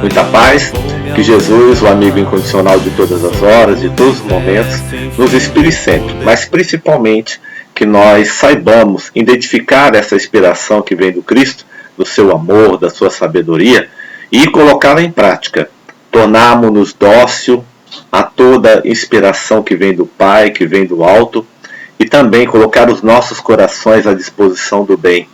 Muita paz, que Jesus, o amigo incondicional de todas as horas, de todos os momentos, nos inspire sempre, mas principalmente que nós saibamos identificar essa inspiração que vem do Cristo, do seu amor, da sua sabedoria, e colocá-la em prática. Tornarmos-nos dócil a toda inspiração que vem do Pai, que vem do alto, e também colocar os nossos corações à disposição do bem.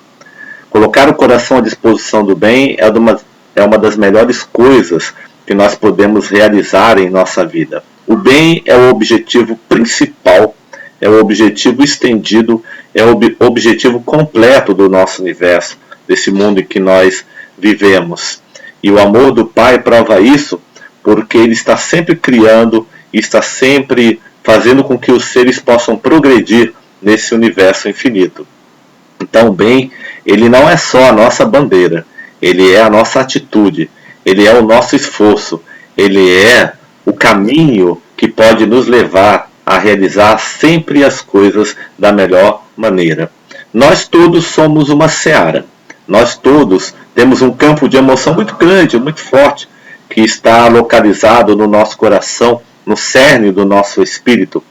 Colocar o coração à disposição do bem é uma das melhores coisas que nós podemos realizar em nossa vida. O bem é o objetivo principal, é o objetivo estendido, é o objetivo completo do nosso universo, desse mundo em que nós vivemos. E o amor do Pai prova isso, porque Ele está sempre criando e está sempre fazendo com que os seres possam progredir nesse universo infinito. Então o bem, ele não é só a nossa bandeira, ele é a nossa atitude, ele é o nosso esforço, ele é o caminho que pode nos levar a realizar sempre as coisas da melhor maneira. Nós todos somos uma seara, nós todos temos um campo de emoção muito grande, muito forte, que está localizado no nosso coração, no cerne do nosso espírito.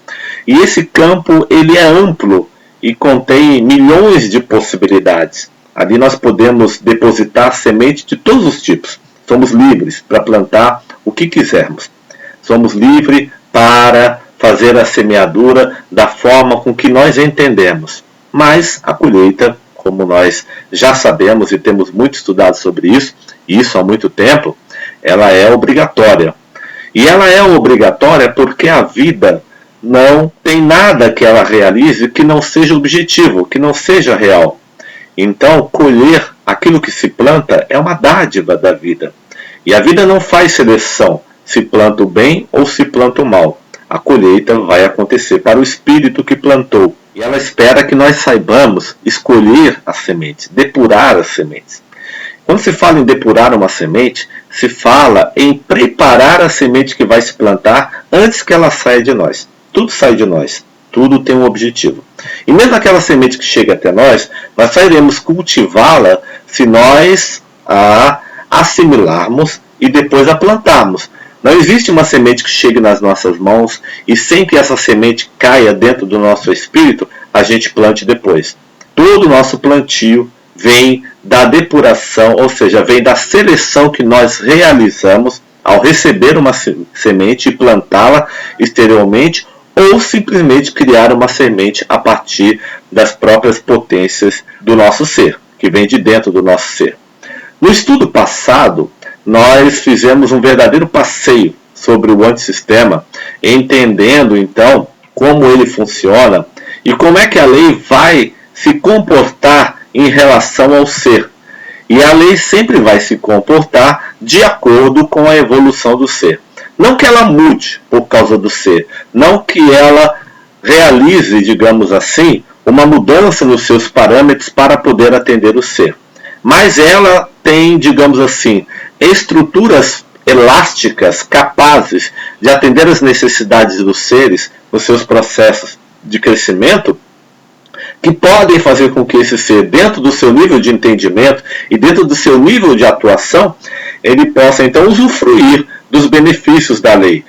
E esse campo, ele é amplo e contém milhões de possibilidades. Ali nós podemos depositar semente de todos os tipos. Somos livres para plantar o que quisermos. Somos livres para fazer a semeadura da forma com que nós entendemos. Mas a colheita, como nós já sabemos e temos muito estudado sobre isso, e isso há muito tempo, ela é obrigatória. E ela é obrigatória porque a vida não tem nada que ela realize que não seja objetivo, que não seja real. Então, colher aquilo que se planta é uma dádiva da vida. E a vida não faz seleção, se planta o bem ou se planta o mal. A colheita vai acontecer para o espírito que plantou. E ela espera que nós saibamos escolher as sementes, depurar as sementes. Quando se fala em depurar uma semente, se fala em preparar a semente que vai se plantar antes que ela saia de nós. Tudo sai de nós, tudo tem um objetivo. E mesmo aquela semente que chega até nós só iremos cultivá-la se nós a assimilarmos e depois a plantarmos. Não existe uma semente que chegue nas nossas mãos e sem que essa semente caia dentro do nosso espírito, a gente plante depois. Todo o nosso plantio vem da depuração, ou seja, vem da seleção que nós realizamos ao receber uma semente e plantá-la exteriormente, ou simplesmente criar uma semente a partir das próprias potências do nosso ser, que vem de dentro do nosso ser. No estudo passado, nós fizemos um verdadeiro passeio sobre o antissistema, entendendo então como ele funciona e como é que a lei vai se comportar em relação ao ser. E a lei sempre vai se comportar de acordo com a evolução do ser. Não que ela mude por causa do ser, não que ela realize, digamos assim, uma mudança nos seus parâmetros para poder atender o ser. Mas ela tem, digamos assim, estruturas elásticas capazes de atender as necessidades dos seres nos seus processos de crescimento, que podem fazer com que esse ser, dentro do seu nível de entendimento e dentro do seu nível de atuação, ele possa então usufruir dos benefícios da lei.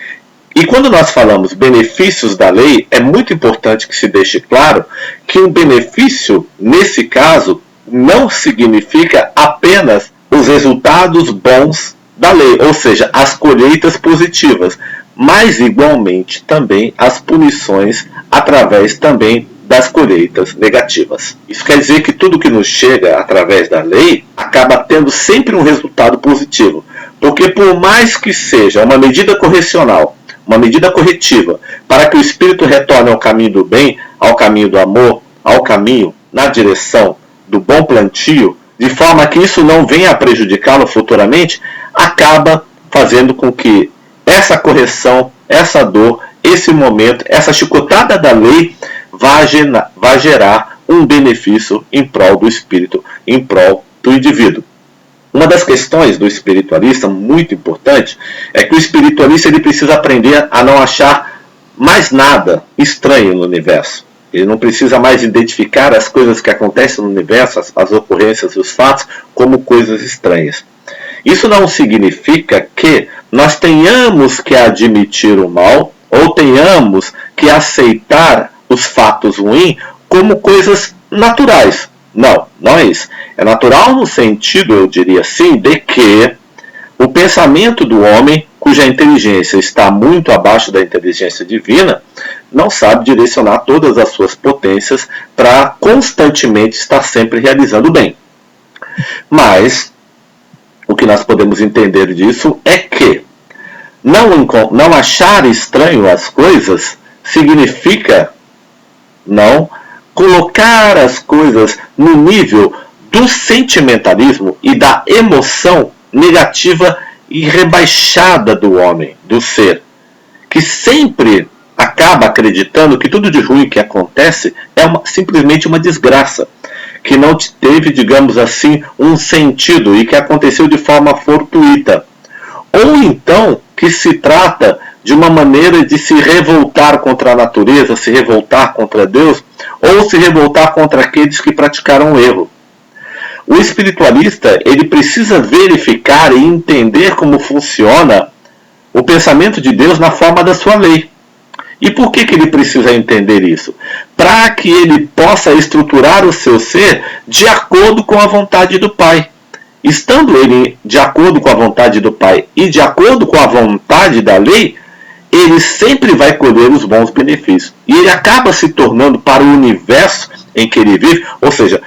E quando nós falamos benefícios da lei, é muito importante que se deixe claro que o benefício, nesse caso, não significa apenas os resultados bons da lei, ou seja, as colheitas positivas, mas igualmente também as punições através também das colheitas negativas. Isso quer dizer que tudo que nos chega através da lei acaba tendo sempre um resultado positivo, porque por mais que seja uma medida correcional, uma medida corretiva, para que o espírito retorne ao caminho do bem, ao caminho do amor, ao caminho na direção do bom plantio, de forma que isso não venha a prejudicá-lo futuramente, acaba fazendo com que essa correção, essa dor, esse momento, essa chicotada da lei vai gerar um benefício em prol do espírito, em prol do indivíduo. Uma das questões do espiritualista, muito importante, é que o espiritualista ele precisa aprender a não achar mais nada estranho no universo. Ele não precisa mais identificar as coisas que acontecem no universo, as ocorrências e os fatos, como coisas estranhas. Isso não significa que nós tenhamos que admitir o mal ou tenhamos que aceitar os fatos ruins como coisas naturais. Não, não é isso. É natural no sentido, eu diria assim, de que o pensamento do homem, cuja inteligência está muito abaixo da inteligência divina, não sabe direcionar todas as suas potências para constantemente estar sempre realizando o bem. Mas o que nós podemos entender disso é que não achar estranho as coisas significa não colocar as coisas no nível do sentimentalismo e da emoção negativa e rebaixada do homem, do ser, que sempre acaba acreditando que tudo de ruim que acontece é simplesmente uma desgraça, que não teve, digamos assim, um sentido e que aconteceu de forma fortuita. Ou então que se trata de uma maneira de se revoltar contra a natureza, se revoltar contra Deus, ou se revoltar contra aqueles que praticaram o erro. O espiritualista, ele precisa verificar e entender como funciona o pensamento de Deus na forma da sua lei. E por que ele precisa entender isso? Para que ele possa estruturar o seu ser de acordo com a vontade do Pai. Estando ele de acordo com a vontade do Pai e de acordo com a vontade da lei, ele sempre vai colher os bons benefícios. E ele acaba se tornando para o universo em que ele vive, ou seja,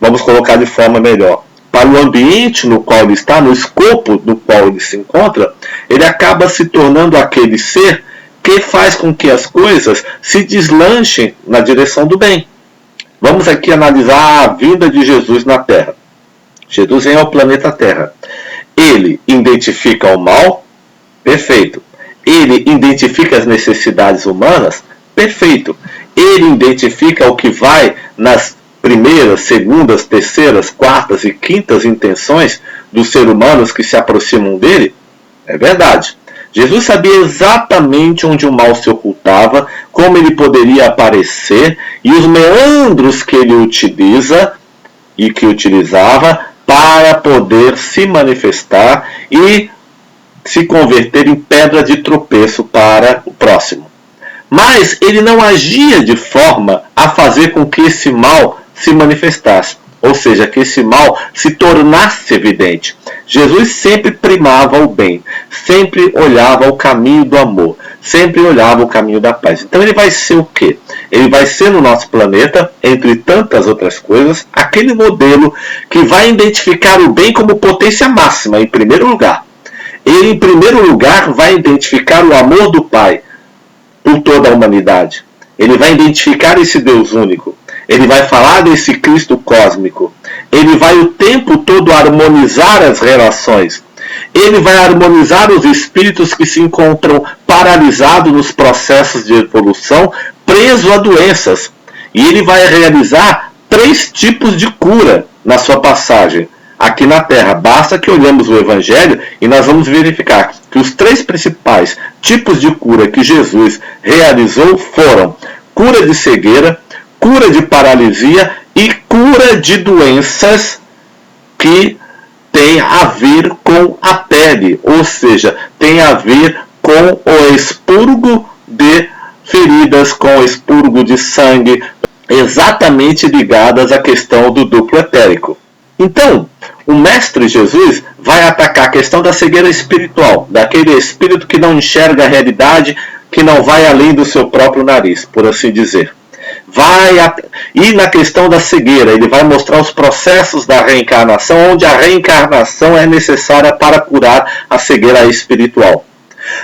vamos colocar de forma melhor, para o ambiente no qual ele está, no escopo no qual ele se encontra, ele acaba se tornando aquele ser que faz com que as coisas se deslanchem na direção do bem. Vamos aqui analisar a vinda de Jesus na Terra. Jesus vem ao planeta Terra. Ele identifica o mal? Perfeito. Ele identifica as necessidades humanas? Perfeito. Ele identifica o que vai nas primeiras, segundas, terceiras, quartas e quintas intenções dos seres humanos que se aproximam dele? É verdade. Jesus sabia exatamente onde o mal se ocultava, como ele poderia aparecer e os meandros que ele utiliza e que utilizava para poder se manifestar e se converter em pedra de tropeço para o próximo. Mas ele não agia de forma a fazer com que esse mal se manifestasse, ou seja, que esse mal se tornasse evidente. Jesus sempre primava o bem, sempre olhava o caminho do amor, sempre olhava o caminho da paz. Então ele vai ser o quê? Ele vai ser no nosso planeta, entre tantas outras coisas, aquele modelo que vai identificar o bem como potência máxima, em primeiro lugar. Ele, em primeiro lugar, vai identificar o amor do Pai por toda a humanidade. Ele vai identificar esse Deus único. Ele vai falar desse Cristo cósmico. Ele vai o tempo todo harmonizar as relações. Ele vai harmonizar os espíritos que se encontram paralisados nos processos de evolução, presos a doenças. E ele vai realizar 3 tipos de cura na sua passagem aqui na Terra. Basta que olhemos o Evangelho e nós vamos verificar que os 3 principais tipos de cura que Jesus realizou foram cura de cegueira, cura de paralisia e cura de doenças que tem a ver com a pele, ou seja, tem a ver com o expurgo de feridas, com o expurgo de sangue, exatamente ligadas à questão do duplo etérico. Então, o Mestre Jesus vai atacar a questão da cegueira espiritual, daquele espírito que não enxerga a realidade, que não vai além do seu próprio nariz, por assim dizer. E na questão da cegueira, ele vai mostrar os processos da reencarnação, onde a reencarnação é necessária para curar a cegueira espiritual.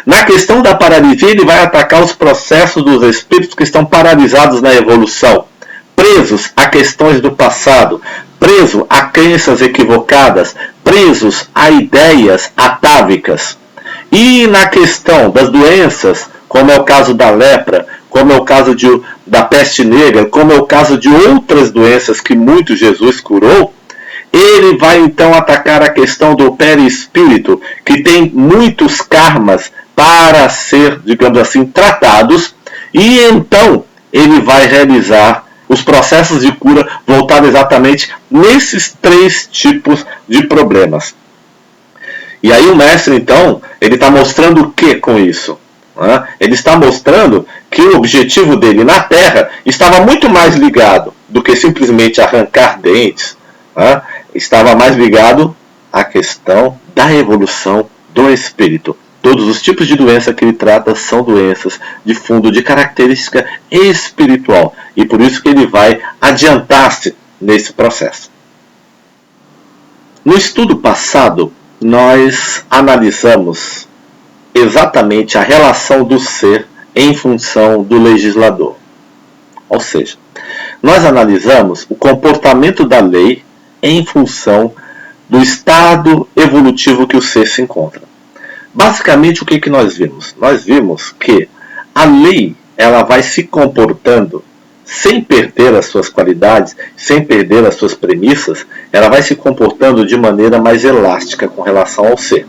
Na questão da paralisia, ele vai atacar os processos dos espíritos que estão paralisados na evolução, presos a questões do passado, presos a crenças equivocadas, presos a ideias atávicas. E na questão das doenças, como é o caso da lepra, como é o caso da peste negra, como é o caso de outras doenças que muito Jesus curou, ele vai então atacar a questão do perispírito, que tem muitos karmas para ser, digamos assim, tratados, e então ele vai realizar os processos de cura voltados exatamente nesses 3 tipos de problemas. E aí o mestre, então, ele está mostrando o que com isso? Ele está mostrando que o objetivo dele na Terra estava muito mais ligado do que simplesmente arrancar dentes, estava mais ligado à questão da evolução do espírito. Todos os tipos de doença que ele trata são doenças de fundo de característica espiritual. E por isso que ele vai adiantar-se nesse processo. No estudo passado, nós analisamos exatamente a relação do ser em função do legislador. Ou seja, nós analisamos o comportamento da lei em função do estado evolutivo que o ser se encontra. Basicamente, o que nós vimos? Nós vimos que a lei ela vai se comportando sem perder as suas qualidades, sem perder as suas premissas, ela vai se comportando de maneira mais elástica com relação ao ser.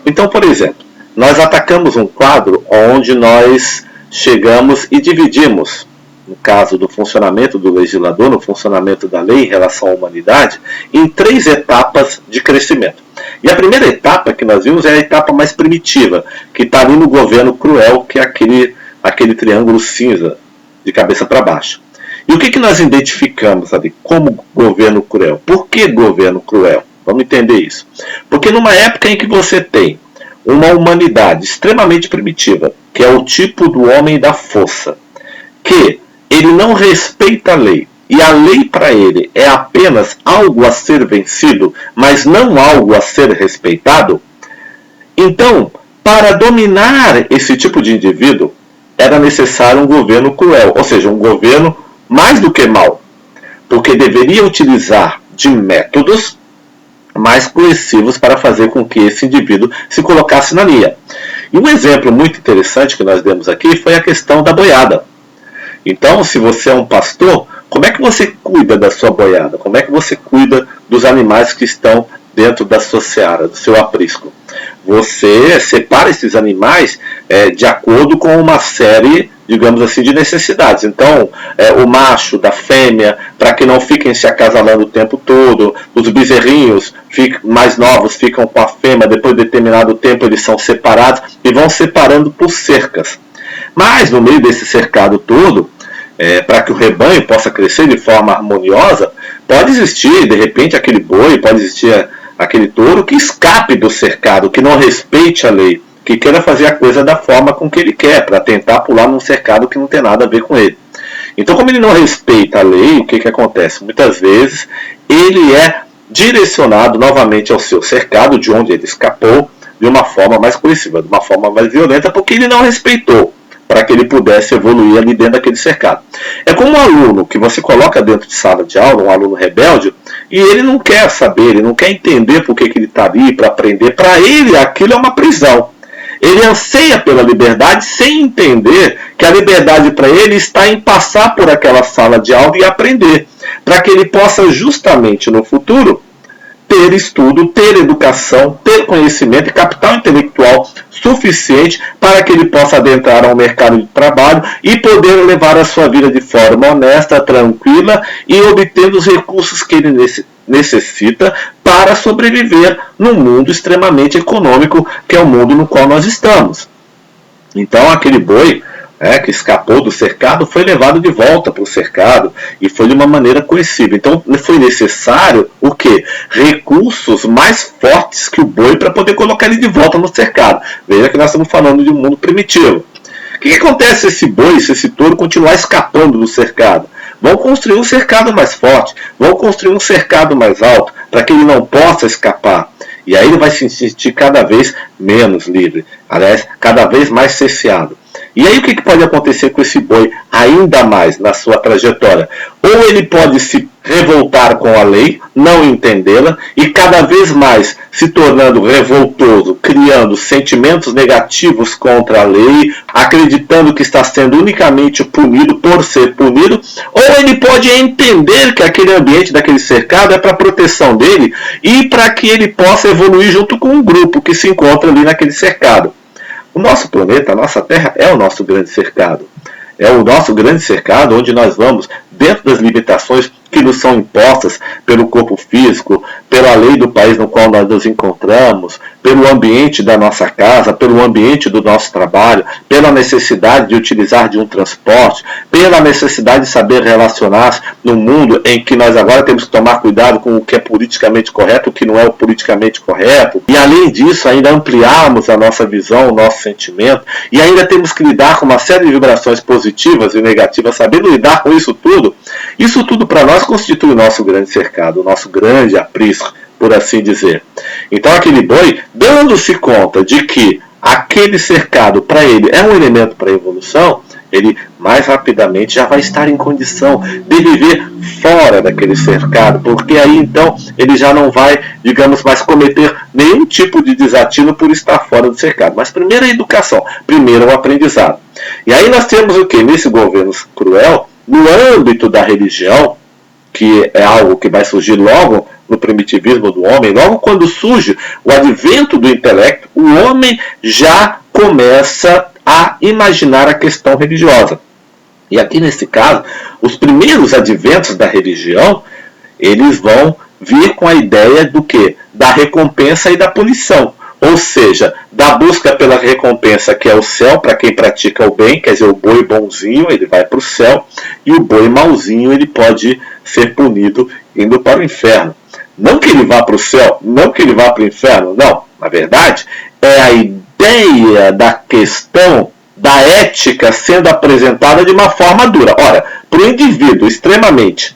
Então, por exemplo, nós atacamos um quadro onde nós chegamos e dividimos, no caso do funcionamento do legislador, no funcionamento da lei em relação à humanidade, em 3 etapas de crescimento. E a primeira etapa que nós vimos é a etapa mais primitiva, que está ali no governo cruel, que é aquele triângulo cinza, de cabeça para baixo. E o que nós identificamos ali como governo cruel? Por que governo cruel? Vamos entender isso. Porque numa época em que você tem uma humanidade extremamente primitiva, que é o tipo do homem da força, que ele não respeita a lei, e a lei para ele é apenas algo a ser vencido, mas não algo a ser respeitado, então, para dominar esse tipo de indivíduo, era necessário um governo cruel, ou seja, um governo mais do que mau, porque deveria utilizar de métodos mais coercivos para fazer com que esse indivíduo se colocasse na linha. E um exemplo muito interessante que nós demos aqui foi a questão da boiada. Então, se você é um pastor, como é que você cuida da sua boiada? Como é que você cuida dos animais que estão dentro da sua seara, do seu aprisco? Você separa esses animais de acordo com uma série, digamos assim, de necessidades. Então, o macho da fêmea, para que não fiquem se acasalando o tempo todo, os bezerrinhos mais novos ficam com a fêmea, depois de determinado tempo eles são separados e vão separando por cercas. Mas, no meio desse cercado todo, para que o rebanho possa crescer de forma harmoniosa, pode existir, de repente, aquele boi, pode existir aquele touro que escape do cercado, que não respeite a lei, que queira fazer a coisa da forma com que ele quer, para tentar pular num cercado que não tem nada a ver com ele. Então, como ele não respeita a lei, o que acontece? Muitas vezes, ele é direcionado novamente ao seu cercado, de onde ele escapou, de uma forma mais coerciva, de uma forma mais violenta, porque ele não respeitou, para que ele pudesse evoluir ali dentro daquele cercado. É como um aluno que você coloca dentro de sala de aula, um aluno rebelde, e ele não quer saber, ele não quer entender por que ele está ali para aprender. Para ele, aquilo é uma prisão. Ele anseia pela liberdade sem entender que a liberdade para ele está em passar por aquela sala de aula e aprender, para que ele possa justamente no futuro ter estudo, ter educação, ter conhecimento e capital intelectual suficiente para que ele possa adentrar ao mercado de trabalho e poder levar a sua vida de forma honesta, tranquila e obtendo os recursos que ele necessita para sobreviver num mundo extremamente econômico, que é o mundo no qual nós estamos. Então, aquele boi que escapou do cercado foi levado de volta para o cercado e foi de uma maneira coerciva. Então foi necessário o quê? Recursos mais fortes que o boi para poder colocar ele de volta no cercado. Veja que nós estamos falando de um mundo primitivo. O que acontece se esse boi, se esse touro continuar escapando do cercado? Vão construir um cercado mais forte, vão construir um cercado mais alto para que ele não possa escapar. E aí ele vai se sentir cada vez menos livre, aliás, cada vez mais cerceado. E aí o que pode acontecer com esse boi ainda mais na sua trajetória? Ou ele pode se revoltar com a lei, não entendê-la, e cada vez mais se tornando revoltoso, criando sentimentos negativos contra a lei, acreditando que está sendo unicamente punido por ser punido, ou ele pode entender que aquele ambiente daquele cercado é para a proteção dele e para que ele possa evoluir junto com um grupo que se encontra ali naquele cercado. O nosso planeta, a nossa Terra, é o nosso grande cercado. É o nosso grande cercado onde nós vamos, dentro das limitações que nos são impostas pelo corpo físico, pela lei do país no qual nós nos encontramos, pelo ambiente da nossa casa, pelo ambiente do nosso trabalho, pela necessidade de utilizar de um transporte, pela necessidade de saber relacionar-se no mundo em que nós agora temos que tomar cuidado com o que é politicamente correto, o que não é o politicamente correto, e além disso ainda ampliarmos a nossa visão, o nosso sentimento, e ainda temos que lidar com uma série de vibrações positivas e negativas, sabendo lidar com isso tudo para nós constitui o nosso grande cercado, o nosso grande aprisco, por assim dizer. Então aquele boi, dando-se conta de que aquele cercado para ele é um elemento para a evolução, ele mais rapidamente já vai estar em condição de viver fora daquele cercado, porque aí então ele já não vai, digamos, mais cometer nenhum tipo de desatino por estar fora do cercado. Mas primeiro a educação, primeiro o aprendizado. E aí nós temos o que? Nesse governo cruel, no âmbito da religião, que é algo que vai surgir logo no primitivismo do homem, logo quando surge o advento do intelecto, o homem já começa a imaginar a questão religiosa. E aqui nesse caso, os primeiros adventos da religião, eles vão vir com a ideia do quê? Da recompensa e da punição. Ou seja, da busca pela recompensa, que é o céu, para quem pratica o bem, quer dizer, o boi bonzinho, ele vai para o céu, e o boi mauzinho, ele pode ser punido indo para o inferno. Não que ele vá para o céu, não que ele vá para o inferno, não. Na verdade, é a ideia da questão da ética sendo apresentada de uma forma dura. Ora, para o indivíduo extremamente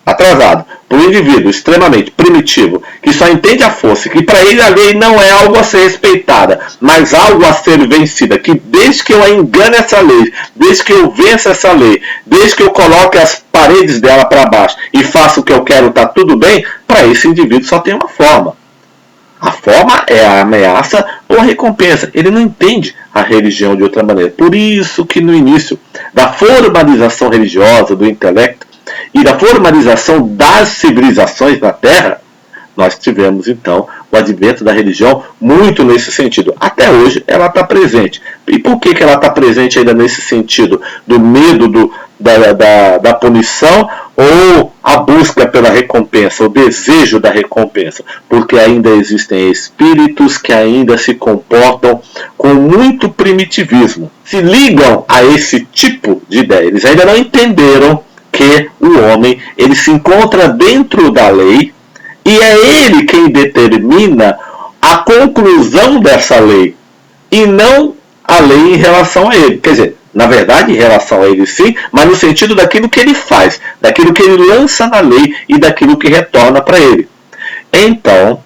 atrasado, para o indivíduo extremamente primitivo, que só entende a força, que para ele a lei não é algo a ser respeitada, mas algo a ser vencida, que desde que eu engane essa lei, desde que eu vença essa lei, desde que eu coloque as paredes dela para baixo e faça o que eu quero, está tudo bem, para esse indivíduo só tem uma forma. A forma é a ameaça ou a recompensa. Ele não entende a religião de outra maneira. Por isso que no início da formalização religiosa, do intelecto, e da formalização das civilizações na Terra, nós tivemos então o advento da religião muito nesse sentido. Até hoje ela está presente. E por que ela está presente ainda nesse sentido? Do medo da punição ou a busca pela recompensa, o desejo da recompensa? Porque ainda existem espíritos que ainda se comportam com muito primitivismo. Se ligam a esse tipo de ideia. Eles ainda não entenderam que o homem ele se encontra dentro da lei e é ele quem determina a conclusão dessa lei e não a lei em relação a ele. Quer dizer, na verdade em relação a ele sim, mas no sentido daquilo que ele faz, daquilo que ele lança na lei e daquilo que retorna para ele. Então,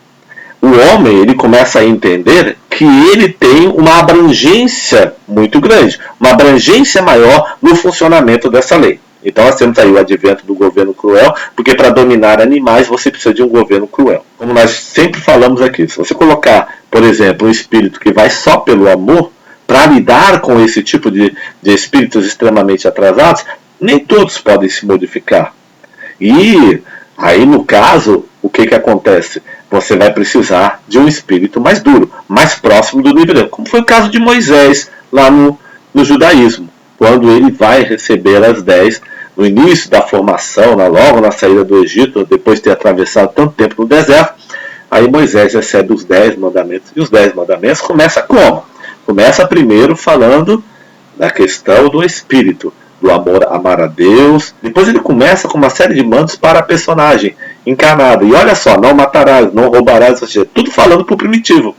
o homem ele começa a entender que ele tem uma abrangência muito grande, uma abrangência maior no funcionamento dessa lei. Então nós temos aí o advento do governo cruel, porque para dominar animais você precisa de um governo cruel. Como nós sempre falamos aqui, se você colocar, por exemplo, um espírito que vai só pelo amor, para lidar com esse tipo de espíritos extremamente atrasados, nem todos podem se modificar. E aí no caso, o que acontece? Você vai precisar de um espírito mais duro, mais próximo do nível, como foi o caso de Moisés lá no judaísmo. Quando ele vai receber as 10, no início da formação, logo na saída do Egito, depois de ter atravessado tanto tempo no deserto, aí Moisés recebe os 10 mandamentos. E os 10 mandamentos começa como? Começa primeiro falando da questão do espírito, do amor, amar a Deus. Depois ele começa com uma série de mandos para a personagem encarnada. E olha só, não matarás, não roubarás, tudo falando para o primitivo.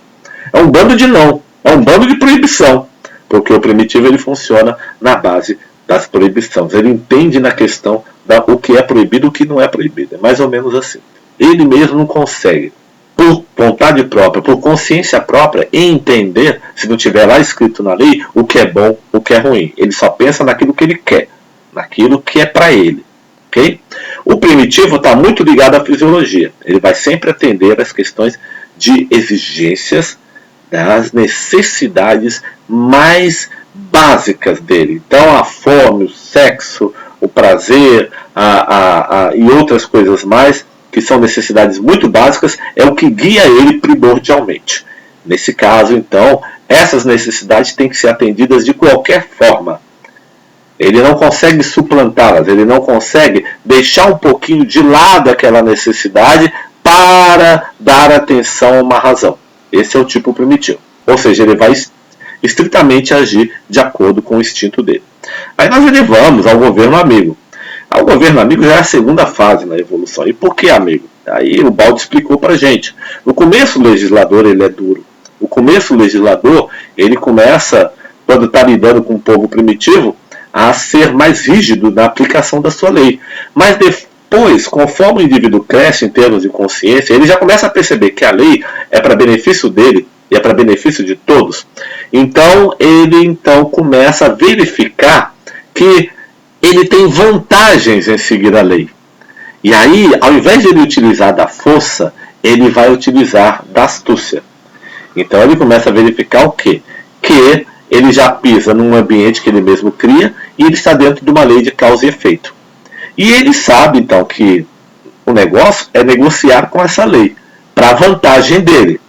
É um bando de não, é um bando de proibição. Porque o primitivo ele funciona na base das proibições. Ele entende na questão o que é proibido e o que não é proibido. É mais ou menos assim. Ele mesmo não consegue, por vontade própria, por consciência própria, entender, se não tiver lá escrito na lei, o que é bom, o que é ruim. Ele só pensa naquilo que ele quer, naquilo que é para ele. Okay? O primitivo está muito ligado à fisiologia. Ele vai sempre atender às questões de exigências, das necessidades mais básicas dele. Então a fome, o sexo, o prazer e outras coisas mais, que são necessidades muito básicas, é o que guia ele primordialmente. Nesse caso, então, essas necessidades têm que ser atendidas de qualquer forma. Ele não consegue suplantá-las, ele não consegue deixar um pouquinho de lado aquela necessidade para dar atenção a uma razão. Esse é o tipo primitivo. Ou seja, ele vai estritamente agir de acordo com o instinto dele. Aí nós elevamos ao governo amigo. O governo amigo já é a segunda fase na evolução. E por que amigo? Aí o Baldi explicou para a gente. No começo o legislador ele é duro. No começo o legislador ele começa, quando está lidando com o povo primitivo, a ser mais rígido na aplicação da sua lei. Mas depois, conforme o indivíduo cresce em termos de consciência, ele já começa a perceber que a lei é para benefício dele e é para benefício de todos. Então, ele começa a verificar que ele tem vantagens em seguir a lei. E aí, ao invés de ele utilizar da força, ele vai utilizar da astúcia. Então, ele começa a verificar o quê? Que ele já pisa num ambiente que ele mesmo cria e ele está dentro de uma lei de causa e efeito. E ele sabe, então, que o negócio é negociar com essa lei, para a vantagem dele.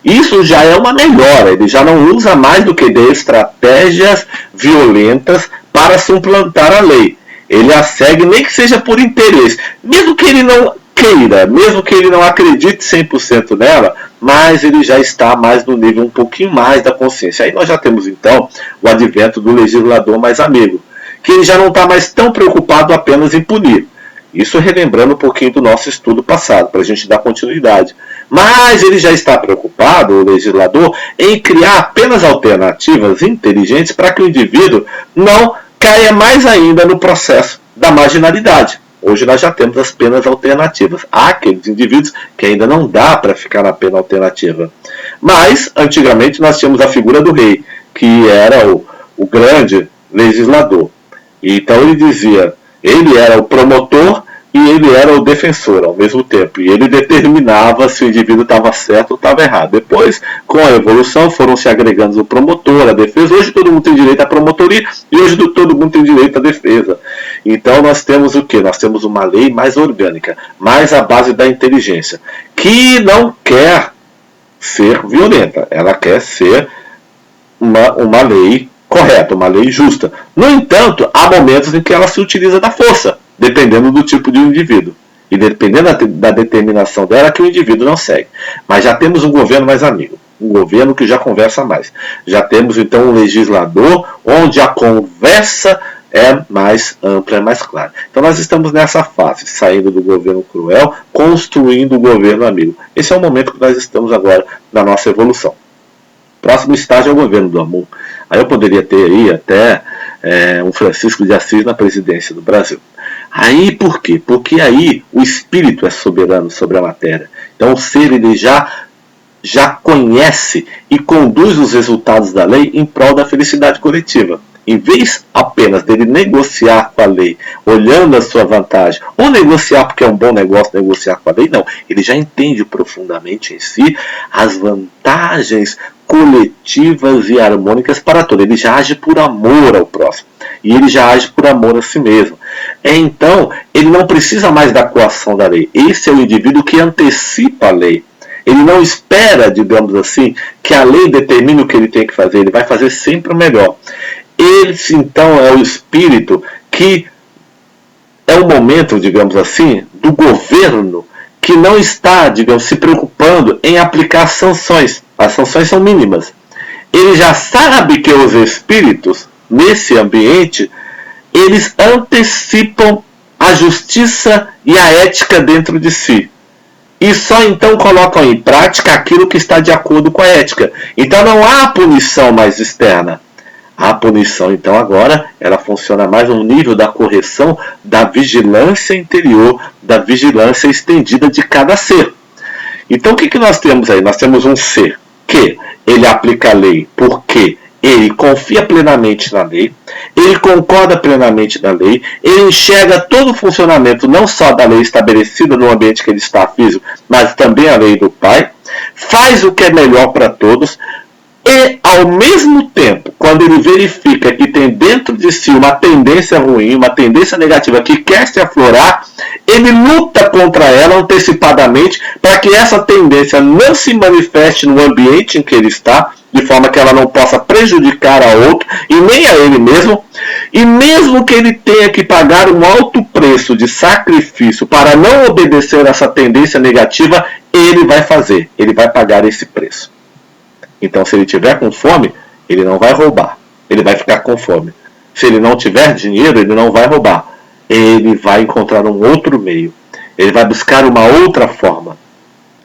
Isso já é uma melhora, ele já não usa mais do que de estratégias violentas para suplantar a lei. Ele a segue, nem que seja por interesse, mesmo que ele não queira, mesmo que ele não acredite 100% nela, mas ele já está mais no nível um pouquinho mais da consciência. Aí nós já temos então o advento do legislador mais amigo, que ele já não está mais tão preocupado apenas em punir. Isso relembrando um pouquinho do nosso estudo passado, para a gente dar continuidade. Mas ele já está preocupado, o legislador, em criar apenas alternativas inteligentes para que o indivíduo não caia mais ainda no processo da marginalidade. Hoje nós já temos as penas alternativas. Há aqueles indivíduos que ainda não dá para ficar na pena alternativa. Mas, antigamente, nós tínhamos a figura do rei, que era o grande legislador. Então ele dizia, ele era o promotor e ele era o defensor ao mesmo tempo. E ele determinava se o indivíduo estava certo ou estava errado. Depois, com a evolução, foram se agregando o promotor, a defesa. Hoje todo mundo tem direito à promotoria e hoje todo mundo tem direito à defesa. Então nós temos o quê? Nós temos uma lei mais orgânica, mais à base da inteligência, que não quer ser violenta. Ela quer ser uma lei correta, uma lei justa. No entanto, há momentos em que ela se utiliza da força, dependendo do tipo de indivíduo. E dependendo da determinação dela, que o indivíduo não segue. Mas já temos um governo mais amigo. Um governo que já conversa mais. Já temos então um legislador onde a conversa é mais ampla, é mais clara. Então nós estamos nessa fase, saindo do governo cruel, construindo o governo amigo. Esse é o momento que nós estamos agora na nossa evolução. Próximo estágio é o governo do amor. Aí eu poderia ter aí até um Francisco de Assis na presidência do Brasil. Aí por quê? Porque aí o espírito é soberano sobre a matéria. Então o ser ele já conhece e conduz os resultados da lei em prol da felicidade coletiva. Em vez apenas dele negociar com a lei, olhando a sua vantagem, ou negociar porque é um bom negócio negociar com a lei, não. Ele já entende profundamente em si as vantagens coletivas e harmônicas para todos. Ele já age por amor ao próximo. E ele já age por amor a si mesmo. Então, ele não precisa mais da coação da lei. Esse é o indivíduo que antecipa a lei. Ele não espera, digamos assim, que a lei determine o que ele tem que fazer. Ele vai fazer sempre o melhor. Esse, então, é o espírito que é o momento, digamos assim, do governo que não está, digamos, se preocupando em aplicar sanções. As sanções são mínimas. Ele já sabe que os espíritos, nesse ambiente, eles antecipam a justiça e a ética dentro de si. E só então colocam em prática aquilo que está de acordo com a ética. Então não há punição mais externa. A punição, então, agora, ela funciona mais no nível da correção da vigilância interior, da vigilância estendida de cada ser. Então, o que nós temos aí? Nós temos um ser que ele aplica a lei porque ele confia plenamente na lei, ele concorda plenamente na lei, ele enxerga todo o funcionamento, não só da lei estabelecida no ambiente que ele está físico, mas também a lei do Pai, faz o que é melhor para todos. E, ao mesmo tempo, quando ele verifica que tem dentro de si uma tendência ruim, uma tendência negativa que quer se aflorar, ele luta contra ela antecipadamente para que essa tendência não se manifeste no ambiente em que ele está de forma que ela não possa prejudicar a outro e nem a ele mesmo. E mesmo que ele tenha que pagar um alto preço de sacrifício para não obedecer a essa tendência negativa, ele vai fazer, ele vai pagar esse preço. Então, se ele tiver com fome, ele não vai roubar, ele vai ficar com fome. Se ele não tiver dinheiro, ele não vai roubar, ele vai encontrar um outro meio, ele vai buscar uma outra forma,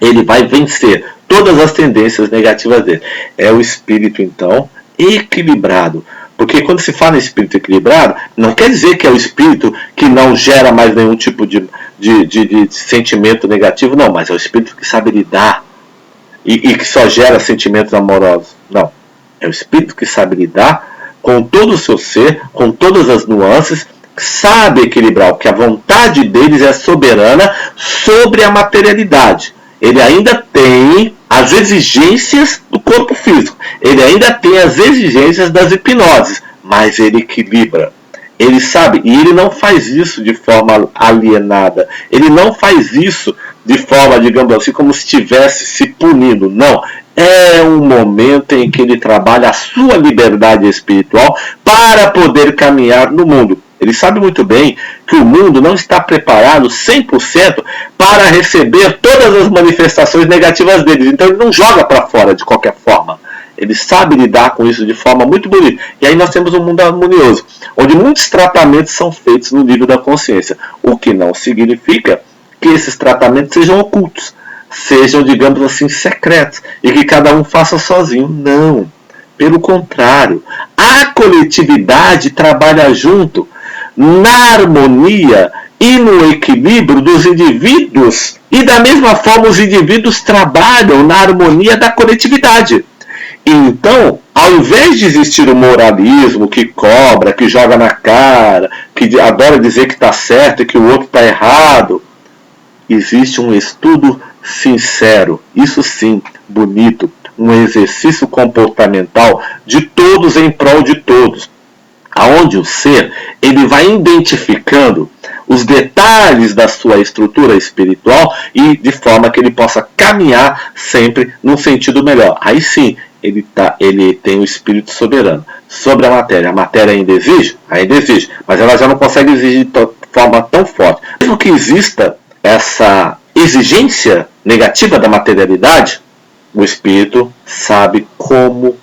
ele vai vencer todas as tendências negativas dele. É o espírito, então, equilibrado. Porque quando se fala em espírito equilibrado, não quer dizer que é o espírito que não gera mais nenhum tipo de sentimento negativo, não, mas é o espírito que sabe lidar e que só gera sentimentos amorosos. Não, é o espírito que sabe lidar com todo o seu ser, com todas as nuances, sabe equilibrar, porque a vontade deles é soberana sobre a materialidade. Ele ainda tem as exigências do corpo físico, ele ainda tem as exigências das hipnoses, mas ele equilibra. Ele sabe, e ele não faz isso de forma alienada, ele não faz isso de forma, digamos assim, como se estivesse se punindo, não. É um momento em que ele trabalha a sua liberdade espiritual para poder caminhar no mundo. Ele sabe muito bem que o mundo não está preparado 100% para receber todas as manifestações negativas deles. Então ele não joga para fora de qualquer forma. Ele sabe lidar com isso de forma muito bonita. E aí nós temos um mundo harmonioso, onde muitos tratamentos são feitos no nível da consciência. O que não significa que esses tratamentos sejam ocultos, sejam, digamos assim, secretos, e que cada um faça sozinho. Não. Pelo contrário, a coletividade trabalha junto na harmonia e no equilíbrio dos indivíduos, e da mesma forma os indivíduos trabalham na harmonia da coletividade. Então, ao invés de existir o moralismo que cobra, que joga na cara, que adora dizer que está certo e que o outro está errado, existe um estudo sincero, isso sim, bonito, um exercício comportamental de todos em prol de todos, aonde o ser ele vai identificando os detalhes da sua estrutura espiritual e de forma que ele possa caminhar sempre num sentido melhor. Aí sim, ele tem o espírito soberano sobre a matéria. A matéria ainda exige, mas ela já não consegue exigir de forma tão forte. Mesmo que exista essa exigência negativa da materialidade, o espírito sabe como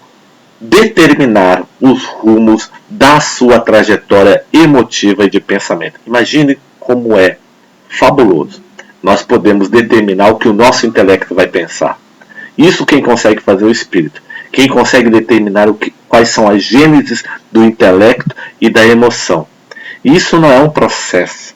determinar os rumos da sua trajetória emotiva e de pensamento. Imagine como é fabuloso. Nós podemos determinar o que o nosso intelecto vai pensar. Isso quem consegue fazer é o espírito. Quem consegue determinar quais são as gênesis do intelecto e da emoção. Isso não é um processo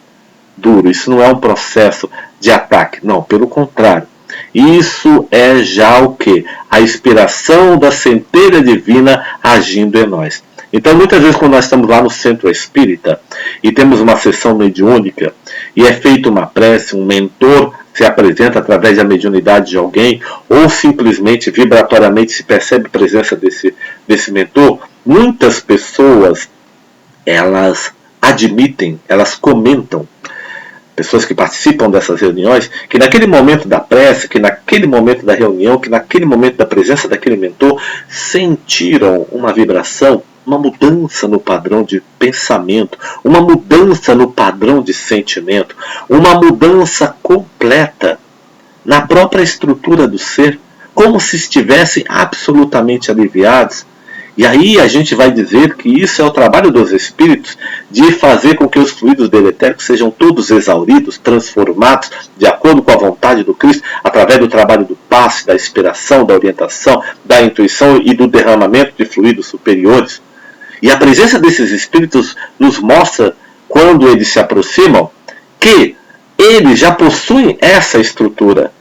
duro, isso não é um processo de ataque. Não, pelo contrário. Isso é já o que? A inspiração da centelha divina agindo em nós. Então, muitas vezes, quando nós estamos lá no centro espírita e temos uma sessão mediúnica e é feita uma prece, um mentor se apresenta através da mediunidade de alguém ou simplesmente vibratoriamente se percebe a presença desse mentor, muitas pessoas elas admitem, elas comentam, pessoas que participam dessas reuniões, que naquele momento da prece, que naquele momento da reunião, que naquele momento da presença daquele mentor, sentiram uma vibração, uma mudança no padrão de pensamento, uma mudança no padrão de sentimento, uma mudança completa na própria estrutura do ser, como se estivessem absolutamente aliviados. E aí a gente vai dizer que isso é o trabalho dos espíritos, de fazer com que os fluidos deletéricos sejam todos exauridos, transformados, de acordo com a vontade do Cristo, através do trabalho do passe, da inspiração, da orientação, da intuição e do derramamento de fluidos superiores. E a presença desses espíritos nos mostra, quando eles se aproximam, que eles já possuem essa estrutura.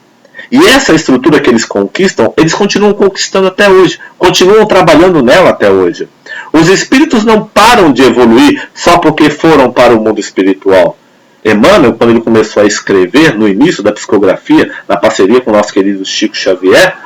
E essa estrutura que eles conquistam, eles continuam conquistando até hoje, continuam trabalhando nela até hoje. Os espíritos não param de evoluir só porque foram para o mundo espiritual. Emmanuel, quando ele começou a escrever, no início da psicografia, na parceria com o nosso querido Chico Xavier,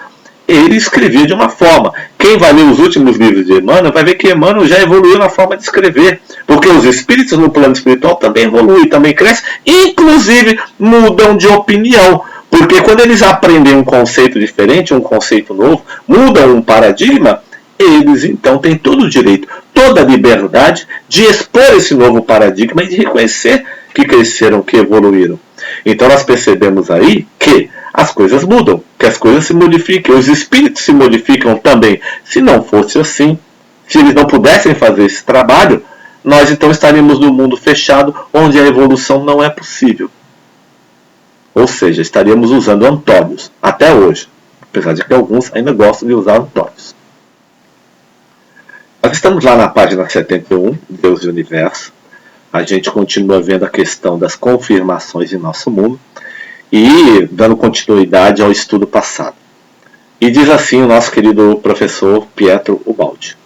ele escrevia de uma forma. Quem vai ler os últimos livros de Emmanuel vai ver que Emmanuel já evoluiu na forma de escrever. Porque os espíritos no plano espiritual também evoluem, também crescem, inclusive mudam de opinião. Porque quando eles aprendem um conceito diferente, um conceito novo, mudam um paradigma, eles então têm todo o direito, toda a liberdade de expor esse novo paradigma e de reconhecer que cresceram, que evoluíram. Então nós percebemos aí que as coisas mudam, que as coisas se modificam, os espíritos se modificam também. Se não fosse assim, se eles não pudessem fazer esse trabalho, nós então estaríamos num mundo fechado onde a evolução não é possível. Ou seja, estaríamos usando antônios, até hoje. Apesar de que alguns ainda gostam de usar antônios. Nós estamos lá na página 71, Deus e o Universo. A gente continua vendo a questão das confirmações em nosso mundo e dando continuidade ao estudo passado. E diz assim o nosso querido professor Pietro Ubaldi.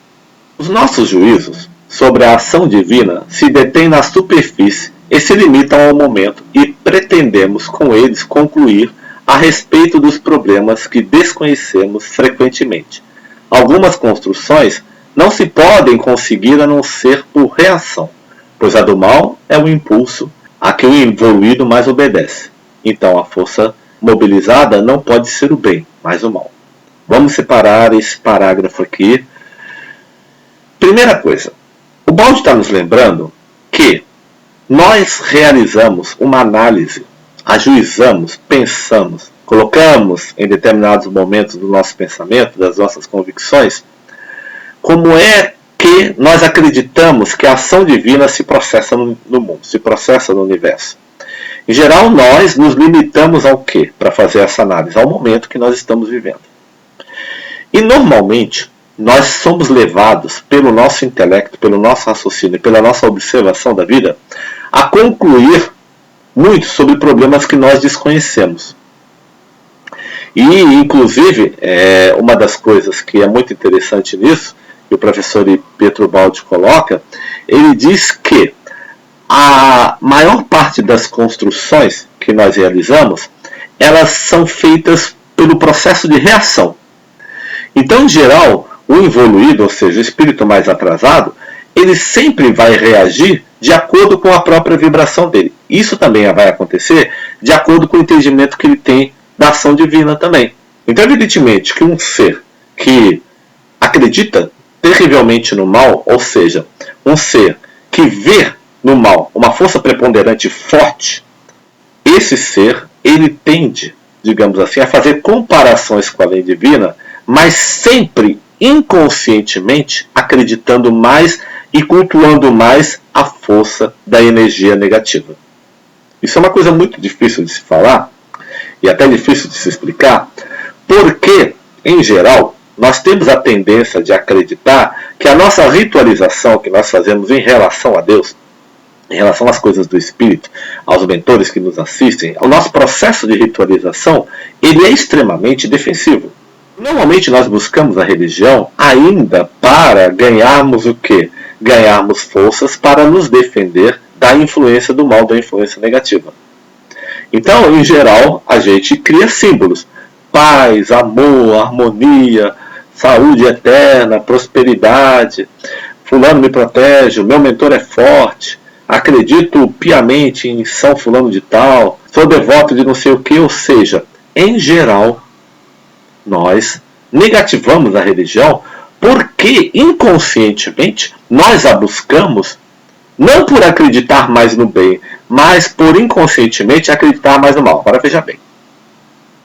Os nossos juízos sobre a ação divina se detêm na superfície e se limitam ao momento e pretendemos com eles concluir a respeito dos problemas que desconhecemos frequentemente. Algumas construções não se podem conseguir a não ser por reação, pois a do mal é o impulso a que o evoluído mais obedece. Então a força mobilizada não pode ser o bem, mas o mal. Vamos separar esse parágrafo aqui. Primeira coisa, o Baldi está nos lembrando que nós realizamos uma análise, ajuizamos, pensamos, colocamos em determinados momentos do nosso pensamento, das nossas convicções, como é que nós acreditamos que a ação divina se processa no mundo, se processa no universo. Em geral, nós nos limitamos ao quê? Para fazer essa análise, ao momento que nós estamos vivendo. E normalmente, nós somos levados pelo nosso intelecto, pelo nosso raciocínio, pela nossa observação da vida, a concluir muito sobre problemas que nós desconhecemos. E, inclusive, uma das coisas que é muito interessante nisso, que o professor Pietro Ubaldi coloca, ele diz que a maior parte das construções que nós realizamos, elas são feitas pelo processo de reação. Então, em geral, o evoluído, ou seja, o espírito mais atrasado, ele sempre vai reagir de acordo com a própria vibração dele. Isso também vai acontecer de acordo com o entendimento que ele tem da ação divina também. Então, evidentemente, que um ser que acredita terrivelmente no mal, ou seja, um ser que vê no mal uma força preponderante forte, esse ser, ele tende, digamos assim, a fazer comparações com a lei divina, mas sempre inconscientemente acreditando mais e cultuando mais a força da energia negativa. Isso é uma coisa muito difícil de se falar e até difícil de se explicar, porque, em geral, nós temos a tendência de acreditar que a nossa ritualização que nós fazemos em relação a Deus, em relação às coisas do Espírito, aos mentores que nos assistem, o nosso processo de ritualização, ele é extremamente defensivo. Normalmente nós buscamos a religião ainda para ganharmos o quê? Ganharmos forças para nos defender da influência do mal, da influência negativa. Então, em geral, a gente cria símbolos. Paz, amor, harmonia, saúde eterna, prosperidade. Fulano me protege, o meu mentor é forte. Acredito piamente em São Fulano de Tal. Sou devoto de não sei o que. Ou seja, em geral, nós negativamos a religião porque inconscientemente nós a buscamos não por acreditar mais no bem, mas por inconscientemente acreditar mais no mal. Agora veja bem,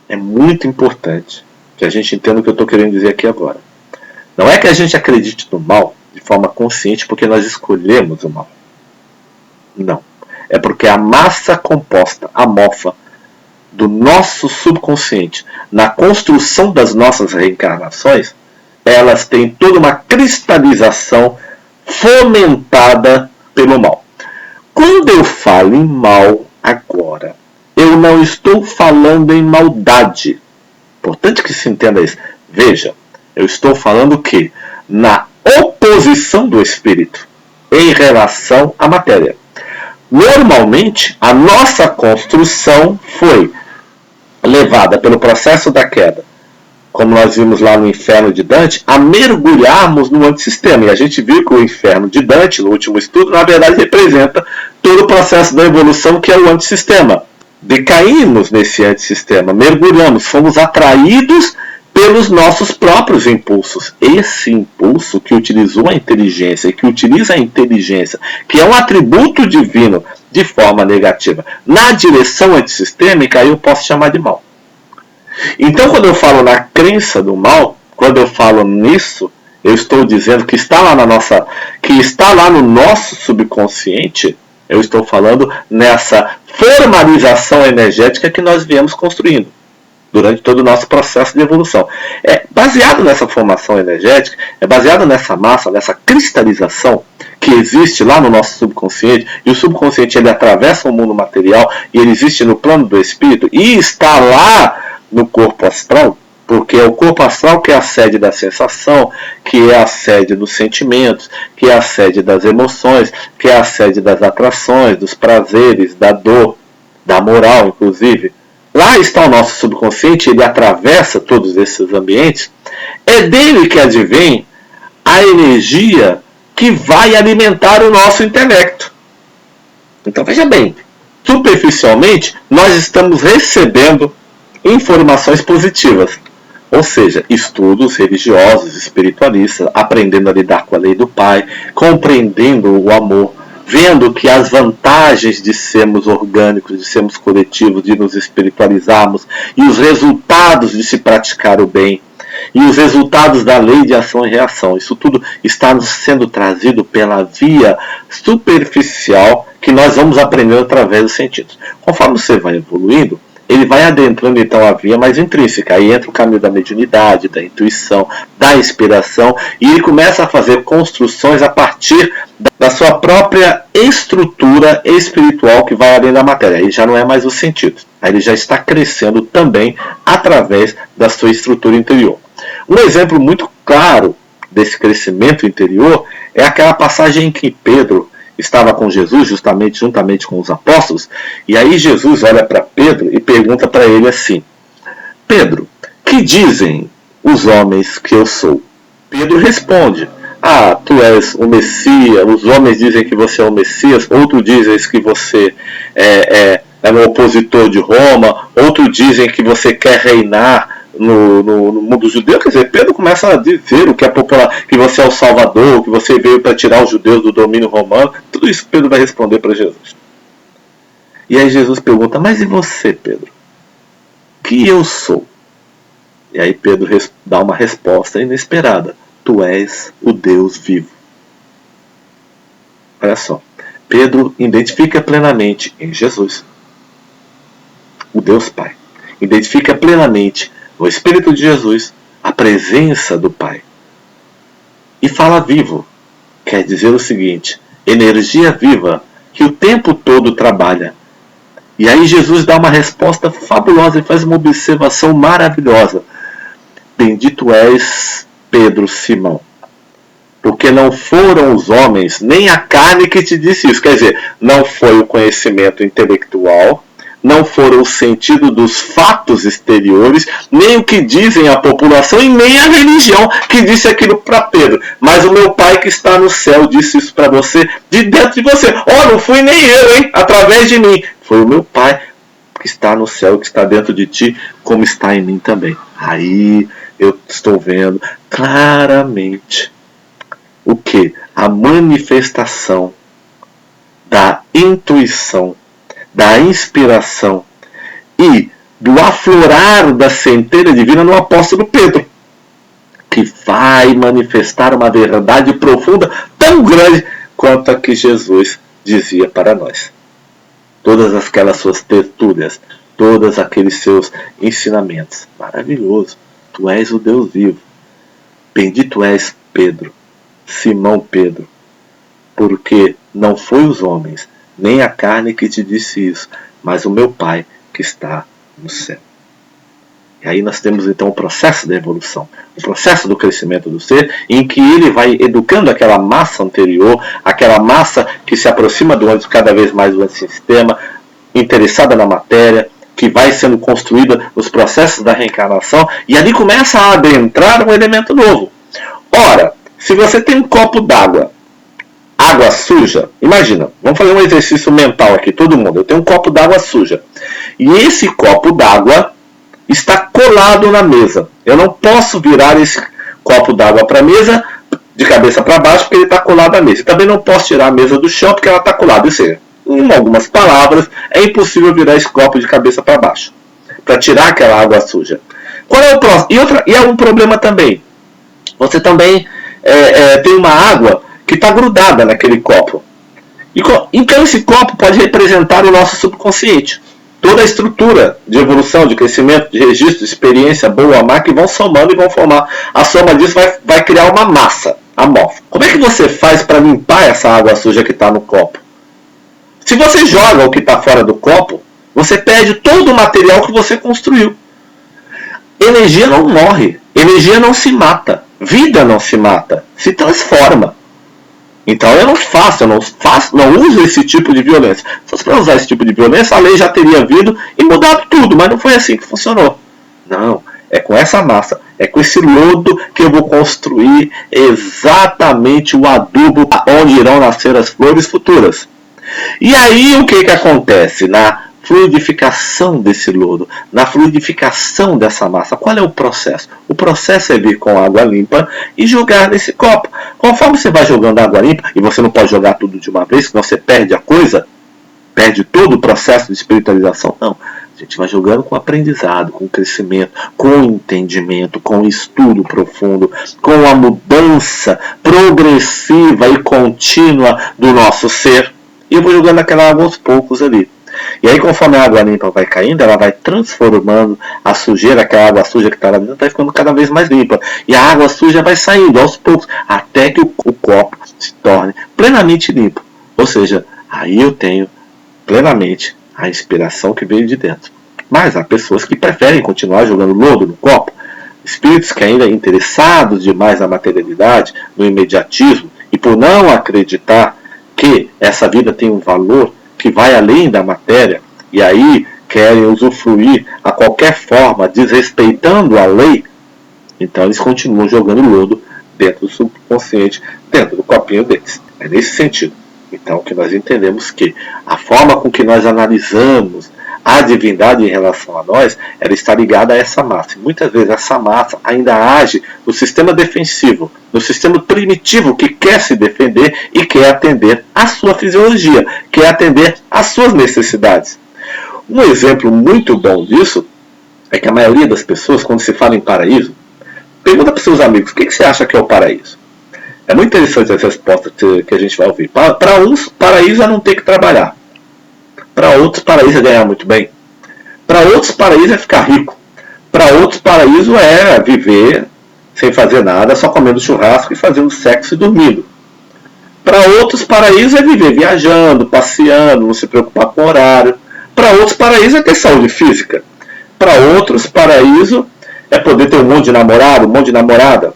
é muito importante que a gente entenda o que eu estou querendo dizer aqui agora. Não é que a gente acredite no mal de forma consciente porque nós escolhemos o mal. Não. É porque a massa composta, amorfa, do nosso subconsciente, na construção das nossas reencarnações, elas têm toda uma cristalização fomentada pelo mal. Quando eu falo em mal agora, eu não estou falando em maldade. Importante que se entenda isso. Veja, eu estou falando que na oposição do espírito em relação à matéria. Normalmente, a nossa construção foi levada pelo processo da queda, como nós vimos lá no inferno de Dante, a mergulharmos no antissistema. E a gente viu que o inferno de Dante, no último estudo, na verdade representa todo o processo da evolução que é o antissistema. decaímos nesse antissistema, mergulhamos, fomos atraídos pelos nossos próprios impulsos. Esse impulso que utilizou a inteligência, que utiliza a inteligência, que é um atributo divino, de forma negativa, na direção antissistêmica, eu posso chamar de mal. Então, quando eu falo na crença do mal, quando eu falo nisso, eu estou dizendo que está lá no nosso subconsciente. Eu estou falando nessa formalização energética que nós viemos construindo durante todo o nosso processo de evolução. É baseado nessa formação energética, é baseado nessa massa, nessa cristalização que existe lá no nosso subconsciente, e o subconsciente ele atravessa o mundo material e ele existe no plano do espírito e está lá no corpo astral, porque é o corpo astral que é a sede da sensação, que é a sede dos sentimentos, que é a sede das emoções, que é a sede das atrações, dos prazeres, da dor, da moral, inclusive. Lá está o nosso subconsciente, ele atravessa todos esses ambientes. É dele que advém a energia que vai alimentar o nosso intelecto. Então veja bem, superficialmente nós estamos recebendo informações positivas. Ou seja, estudos religiosos, espiritualistas, aprendendo a lidar com a lei do Pai, compreendendo o amor, vendo que as vantagens de sermos orgânicos, de sermos coletivos, de nos espiritualizarmos, e os resultados de se praticar o bem, e os resultados da lei de ação e reação. Isso tudo está nos sendo trazido pela via superficial que nós vamos aprendendo através dos sentidos. Conforme você vai evoluindo, ele vai adentrando então a via mais intrínseca. Aí entra o caminho da mediunidade, da intuição, da inspiração, e ele começa a fazer construções a partir da sua própria estrutura espiritual que vai além da matéria. Aí já não é mais os sentidos. Aí ele já está crescendo também através da sua estrutura interior. Um exemplo muito claro desse crescimento interior é aquela passagem em que Pedro estava com Jesus, juntamente com os apóstolos, e aí Jesus olha para Pedro e pergunta para ele assim: Pedro, que dizem os homens que eu sou? Pedro responde: tu és o Messias, os homens dizem que você é o Messias, outros dizem que você é um opositor de Roma, outros dizem que você quer reinar no mundo judeu. Quer dizer, Pedro começa a dizer o que é popular, que você é o Salvador, que você veio para tirar os judeus do domínio romano. Tudo isso Pedro vai responder para Jesus. E aí Jesus pergunta: mas e você, Pedro? Que eu sou? E aí Pedro dá uma resposta inesperada: tu és o Deus vivo. Olha só, Pedro identifica plenamente em Jesus o Deus Pai, identifica plenamente no Espírito de Jesus a presença do Pai. E fala vivo, quer dizer o seguinte: energia viva que o tempo todo trabalha. E aí Jesus dá uma resposta fabulosa e faz uma observação maravilhosa: bendito és, Pedro Simão, porque não foram os homens, nem a carne que te disse isso. Quer dizer, não foi o conhecimento intelectual, não foram o sentido dos fatos exteriores, nem o que dizem a população e nem a religião que disse aquilo para Pedro. Mas o meu Pai que está no céu disse isso para você, de dentro de você. Não fui nem eu, hein? Através de mim. Foi o meu Pai que está no céu, que está dentro de ti, como está em mim também. Aí eu estou vendo claramente o que? A manifestação da intuição, da inspiração e do aflorar da centelha divina no apóstolo Pedro, que vai manifestar uma verdade profunda tão grande quanto a que Jesus dizia para nós. Todas aquelas suas tertúlias, todos aqueles seus ensinamentos. Maravilhoso. Tu és o Deus vivo. Bendito és, Pedro, Simão Pedro, porque não foi os homens, nem a carne que te disse isso, mas o meu Pai que está no céu. E aí nós temos então o processo da evolução, o processo do crescimento do ser, em que ele vai educando aquela massa anterior, aquela massa que se aproxima do cada vez mais do antissistema, interessada na matéria, que vai sendo construída nos processos da reencarnação, e ali começa a adentrar um elemento novo. Ora, se você tem um copo d'água, a água suja, imagina, vamos fazer um exercício mental aqui, todo mundo. Eu tenho um copo d'água suja. E esse copo d'água está colado na mesa. Eu não posso virar esse copo d'água para a mesa de cabeça para baixo porque ele está colado à mesa. E também não posso tirar a mesa do chão porque ela está colada. Ou seja, em algumas palavras, é impossível virar esse copo de cabeça para baixo para tirar aquela água suja. Qual é o próximo? E é um problema também. Você também tem uma água que está grudada naquele copo. Então esse copo pode representar o nosso subconsciente. Toda a estrutura de evolução, de crescimento, de registro, de experiência boa ou má, que vão somando e vão formar. A soma disso vai criar uma massa amorfa. Como é que você faz para limpar essa água suja que está no copo? Se você joga o que está fora do copo, você perde todo o material que você construiu. Energia não morre, energia não se mata, vida não se mata, se transforma. Então eu não uso esse tipo de violência. Se fosse para usar esse tipo de violência, a lei já teria vindo e mudado tudo, mas não foi assim que funcionou. Não, é com essa massa, é com esse lodo que eu vou construir exatamente o adubo onde irão nascer as flores futuras. E aí o que acontece na fluidificação desse lodo, na fluidificação dessa massa? Qual é o processo? O processo é vir com água limpa e jogar nesse copo. Conforme você vai jogando água limpa, e você não pode jogar tudo de uma vez, senão você perde a coisa, perde todo o processo de espiritualização. Não, a gente vai jogando com aprendizado, com crescimento, com entendimento, com estudo profundo, com a mudança progressiva e contínua do nosso ser. E eu vou jogando aquela água aos poucos ali. E aí, conforme a água limpa vai caindo, ela vai transformando a sujeira, aquela água suja que está lá dentro, vai ficando cada vez mais limpa. E a água suja vai saindo aos poucos, até que o copo se torne plenamente limpo. Ou seja, aí eu tenho plenamente a inspiração que veio de dentro. Mas há pessoas que preferem continuar jogando lodo no copo. Espíritos que ainda interessados demais na materialidade, no imediatismo, e por não acreditar que essa vida tem um valor que vai além da matéria, e aí querem usufruir a qualquer forma, desrespeitando a lei, então eles continuam jogando lodo dentro do subconsciente, dentro do copinho deles. É nesse sentido. Então que nós entendemos que a forma com que nós analisamos a divindade em relação a nós, ela está ligada a essa massa. E muitas vezes essa massa ainda age no sistema defensivo, no sistema primitivo que quer se defender e quer atender à sua fisiologia, quer atender às suas necessidades. Um exemplo muito bom disso é que a maioria das pessoas, quando se fala em paraíso, pergunta para os seus amigos, o que você acha que é o paraíso? É muito interessante essa resposta que a gente vai ouvir. Para uns, paraíso é não ter que trabalhar. Para outros, paraíso é ganhar muito bem. Para outros, paraíso é ficar rico. Para outros, paraíso é viver sem fazer nada, só comendo churrasco e fazendo sexo e dormindo. Para outros, paraíso é viver viajando, passeando, não se preocupar com o horário. Para outros, paraíso é ter saúde física. Para outros, paraíso é poder ter um monte de namorado, um monte de namorada.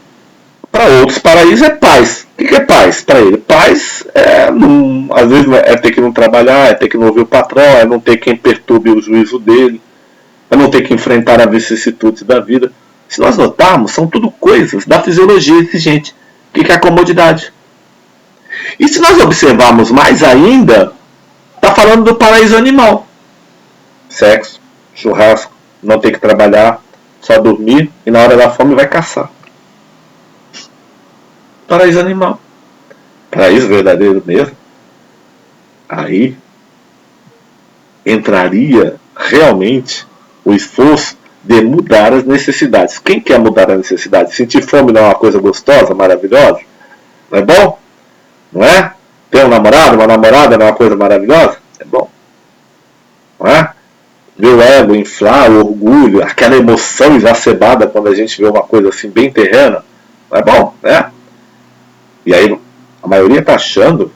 Para outros, paraíso é paz. O que é paz para ele? Paz às vezes é ter que não trabalhar, é ter que não ouvir o patrão, é não ter quem perturbe o juízo dele, é não ter que enfrentar as vicissitudes da vida. Se nós notarmos, são tudo coisas da fisiologia exigente. O que é a comodidade? E se nós observarmos mais ainda, está falando do paraíso animal. Sexo, churrasco, não ter que trabalhar, só dormir e na hora da fome vai caçar. Paraíso animal. Paraíso verdadeiro mesmo. Aí entraria realmente o esforço de mudar as necessidades. Quem quer mudar as necessidades? Sentir fome não é uma coisa gostosa, maravilhosa? Não é bom? Não é? Ter um namorado, uma namorada não é uma coisa maravilhosa? É bom. Não é? Ver o ego inflar, o orgulho, aquela emoção exacerbada quando a gente vê uma coisa assim bem terrena, não é bom, né? E aí a maioria está achando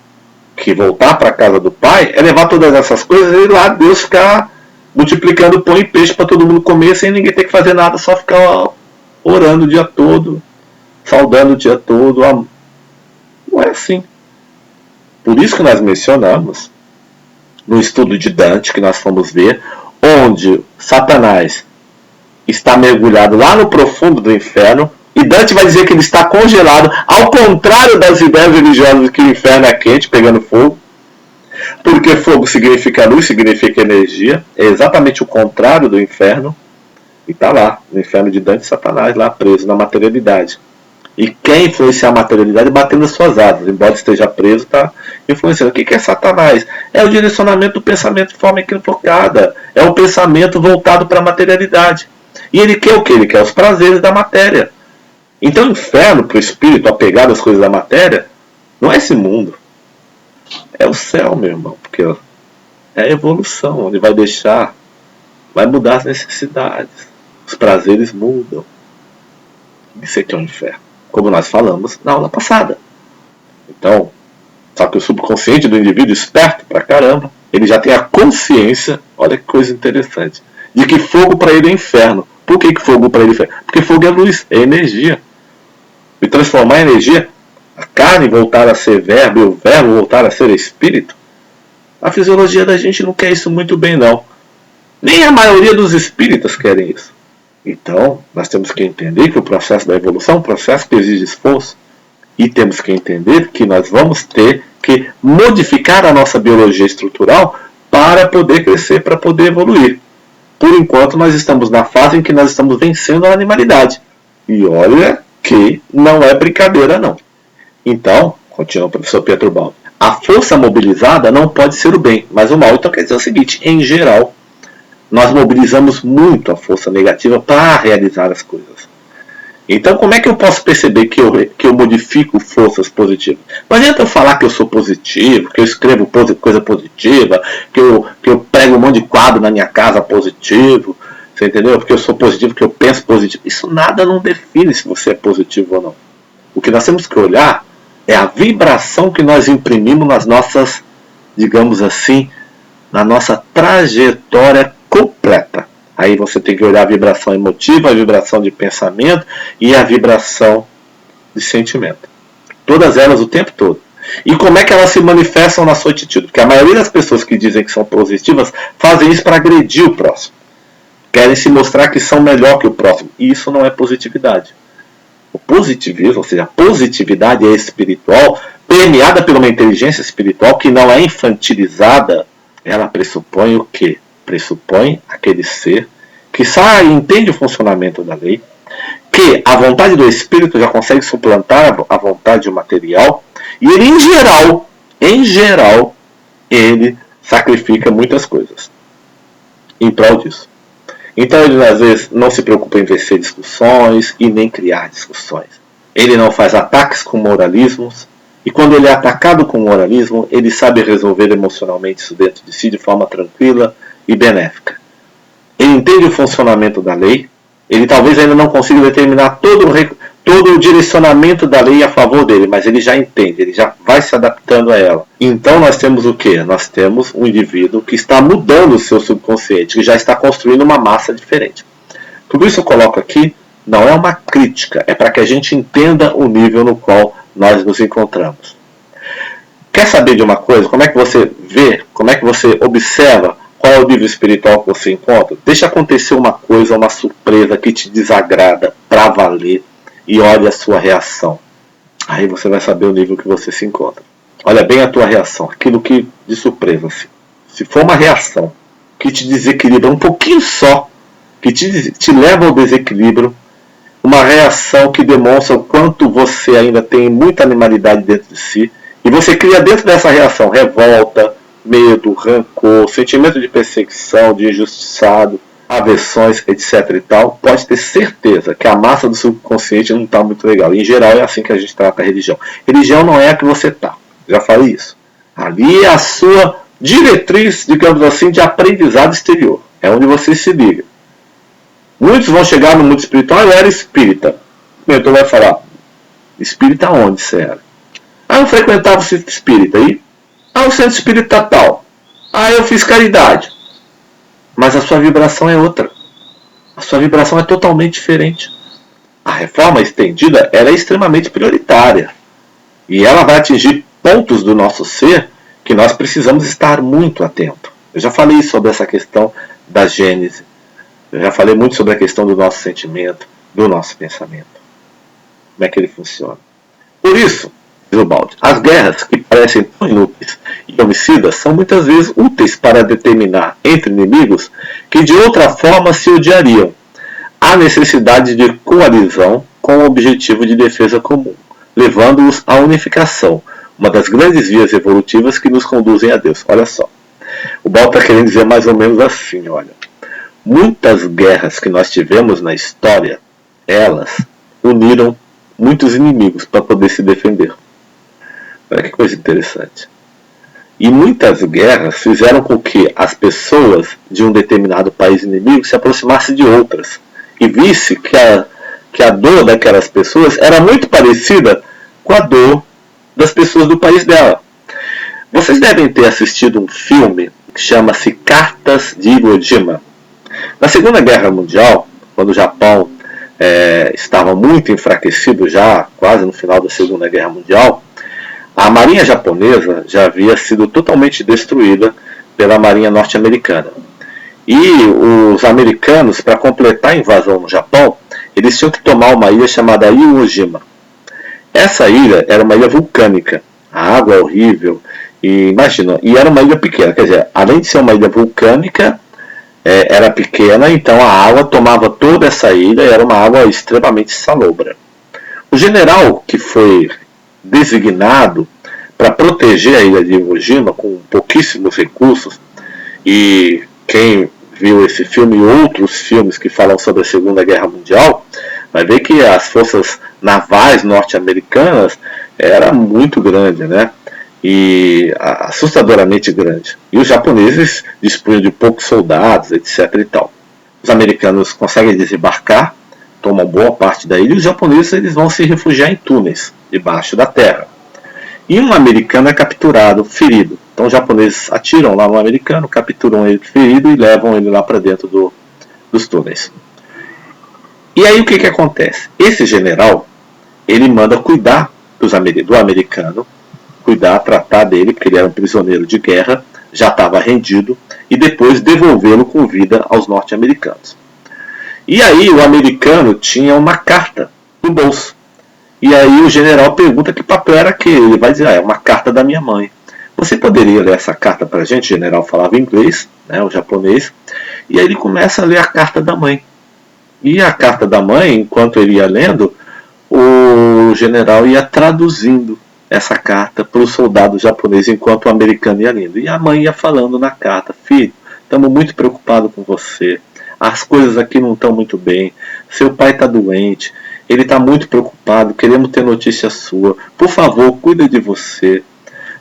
que voltar para a casa do pai é levar todas essas coisas e lá Deus ficar multiplicando pão e peixe para todo mundo comer sem ninguém ter que fazer nada, só ficar orando o dia todo, saudando o dia todo. Não é assim. Por isso que nós mencionamos no estudo de Dante, que nós fomos ver, onde Satanás está mergulhado lá no profundo do inferno, E Dante vai dizer que ele está congelado, ao contrário das ideias religiosas de que o inferno é quente, pegando fogo. Porque fogo significa luz, significa energia. É exatamente o contrário do inferno. E está lá, no inferno de Dante, Satanás, lá preso na materialidade. E quer influenciar a materialidade batendo as suas asas. Embora esteja preso, está influenciando. O que é Satanás? É o direcionamento do pensamento de forma equivocada. É o pensamento voltado para a materialidade. E ele quer o quê? Ele quer os prazeres da matéria. Então o inferno para o espírito apegado às coisas da matéria não é esse mundo. É o céu, meu irmão. Porque é a evolução. Ele vai deixar, vai mudar as necessidades. Os prazeres mudam. Isso aqui é o inferno. Como nós falamos na aula passada. Então, só que o subconsciente do indivíduo esperto pra caramba, ele já tem a consciência, olha que coisa interessante, de que fogo para ele é inferno. Por que fogo para ele é inferno? Porque fogo é luz, é energia. E transformar em energia, a carne voltar a ser verbo e o verbo voltar a ser espírito, a fisiologia da gente não quer isso muito bem, não. Nem a maioria dos espíritas querem isso. Então, nós temos que entender que o processo da evolução é um processo que exige esforço. E temos que entender que nós vamos ter que modificar a nossa biologia estrutural para poder crescer, para poder evoluir. Por enquanto, nós estamos na fase em que nós estamos vencendo a animalidade. E olha que não é brincadeira, não. Então, continua o professor Pietro Baldi, a força mobilizada não pode ser o bem, mas o mal. Então quer dizer o seguinte, em geral, nós mobilizamos muito a força negativa para realizar as coisas. Então, como é que eu posso perceber que eu modifico forças positivas? Não adianta eu falar que eu sou positivo, que eu escrevo coisa positiva, que eu prego um monte de quadro na minha casa positivo, você entendeu? Porque eu sou positivo, que eu penso positivo. Isso nada não define se você é positivo ou não. O que nós temos que olhar é a vibração que nós imprimimos nas nossas, digamos assim, na nossa trajetória completa. Aí você tem que olhar a vibração emotiva, a vibração de pensamento e a vibração de sentimento. Todas elas o tempo todo. E como é que elas se manifestam na sua atitude? Porque a maioria das pessoas que dizem que são positivas fazem isso para agredir o próximo. Querem se mostrar que são melhor que o próximo. E isso não é positividade. O positivismo, ou seja, a positividade é espiritual, permeada por uma inteligência espiritual que não é infantilizada. Ela pressupõe o quê? Pressupõe aquele ser que sabe e entende o funcionamento da lei, que a vontade do espírito já consegue suplantar a vontade material, e ele, em geral, ele sacrifica muitas coisas em prol disso. Então ele às vezes não se preocupa em vencer discussões e nem criar discussões. Ele não faz ataques com moralismos, e quando ele é atacado com moralismo, ele sabe resolver emocionalmente isso dentro de si de forma tranquila e benéfica. Ele entende o funcionamento da lei, ele talvez ainda não consiga determinar todo o direcionamento da lei a favor dele, mas ele já entende, ele já vai se adaptando a ela. Então nós temos o quê? Nós temos um indivíduo que está mudando o seu subconsciente, que já está construindo uma massa diferente. Tudo isso eu coloco aqui, não é uma crítica, é para que a gente entenda o nível no qual nós nos encontramos. Quer saber de uma coisa? Como é que você vê, como é que você observa qual é o nível espiritual que você encontra? Deixa acontecer uma coisa, uma surpresa que te desagrada para valer e olha a sua reação. Aí você vai saber o nível que você se encontra. Olha bem a tua reação, aquilo que de surpresa. Assim. Se for uma reação que te desequilibra um pouquinho só, que te leva ao desequilíbrio, uma reação que demonstra o quanto você ainda tem muita animalidade dentro de si, e você cria dentro dessa reação revolta, medo, rancor, sentimento de perseguição, de injustiçado, aversões, etc. e tal, pode ter certeza que a massa do subconsciente não está muito legal. Em geral é assim que a gente trata a religião. Religião não é a que você está. Já falei isso. Ali é a sua diretriz, digamos assim, de aprendizado exterior. É onde você se liga. Muitos vão chegar no mundo espiritual, eu era espírita. O mentor vai falar, espírita onde você era? Ah, eu frequentava o centro espírita aí. Ah, o centro espírita tal. Ah, eu fiz caridade. Mas a sua vibração é outra. A sua vibração é totalmente diferente. A reforma estendida ela é extremamente prioritária. E ela vai atingir pontos do nosso ser que nós precisamos estar muito atentos. Eu já falei sobre essa questão da gênese. Eu já falei muito sobre a questão do nosso sentimento, do nosso pensamento. como é que ele funciona. Por isso, diz o Baldi, as guerras que parecem tão inúteis e homicidas são muitas vezes úteis para determinar entre inimigos que de outra forma se odiariam a necessidade de coalizão com o objetivo de defesa comum, levando-os à unificação, uma das grandes vias evolutivas que nos conduzem a Deus. Olha só, o Baldi está querendo dizer mais ou menos assim, olha, muitas guerras que nós tivemos na história, elas uniram muitos inimigos para poder se defender. Olha que coisa interessante. E muitas guerras fizeram com que as pessoas de um determinado país inimigo se aproximassem de outras e visse que a dor daquelas pessoas era muito parecida com a dor das pessoas do país dela. Vocês devem ter assistido um filme que chama-se Cartas de Iwo Jima. Na Segunda Guerra Mundial, quando o Japão estava muito enfraquecido já, quase no final da Segunda Guerra Mundial, a marinha japonesa já havia sido totalmente destruída pela marinha norte-americana. E os americanos, para completar a invasão no Japão, eles tinham que tomar uma ilha chamada Iwo Jima. Essa ilha era uma ilha vulcânica, a água é horrível, e imagina, e era uma ilha pequena, quer dizer, além de ser uma ilha vulcânica, era pequena, então a água tomava toda essa ilha e era uma água extremamente salobra. O general que foi designado para proteger a ilha de Iwo Jima com pouquíssimos recursos, e quem viu esse filme e outros filmes que falam sobre a Segunda Guerra Mundial vai ver que as forças navais norte-americanas eram muito grandes, né? E assustadoramente grande. E os japoneses dispunham de poucos soldados, etc. e tal. Os americanos conseguem desembarcar, tomam boa parte da ilha, e os japoneses eles vão se refugiar em túneis, debaixo da terra. E um americano é capturado, ferido. Então os japoneses atiram lá no americano, capturam ele ferido e levam ele lá para dentro dos túneis. E aí o que acontece? Esse general, ele manda cuidar do americano, cuidar, tratar dele, porque ele era um prisioneiro de guerra, já estava rendido, e depois devolvê-lo com vida aos norte-americanos. E aí o americano tinha uma carta no bolso. E aí o general pergunta que papel era aquele. Ele vai dizer, é uma carta da minha mãe. Você poderia ler essa carta para a gente? O general falava inglês, né, o japonês. E aí ele começa a ler a carta da mãe. E a carta da mãe, enquanto ele ia lendo, o general ia traduzindo essa carta para o soldado japonês enquanto o americano ia lendo. E a mãe ia falando na carta, filho, estamos muito preocupados com você. As coisas aqui não estão muito bem. Seu pai está doente. Ele está muito preocupado. Queremos ter notícia sua. Por favor, cuida de você.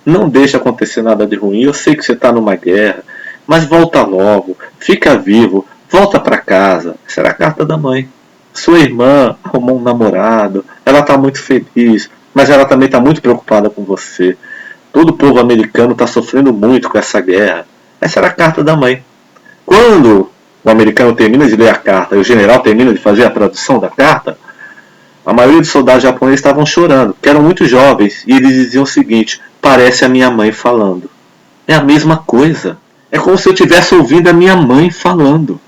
Não deixe acontecer nada de ruim. Eu sei que você está numa guerra. Mas volta logo. Fica vivo. Volta para casa. Essa era a carta da mãe. Sua irmã arrumou um namorado. Ela está muito feliz. Mas ela também está muito preocupada com você. Todo o povo americano está sofrendo muito com essa guerra. Essa era a carta da mãe. Quando o americano termina de ler a carta e o general termina de fazer a tradução da carta, a maioria dos soldados japoneses estavam chorando, porque eram muito jovens, e eles diziam o seguinte, parece a minha mãe falando. É a mesma coisa. É como se eu estivesse ouvindo a minha mãe falando.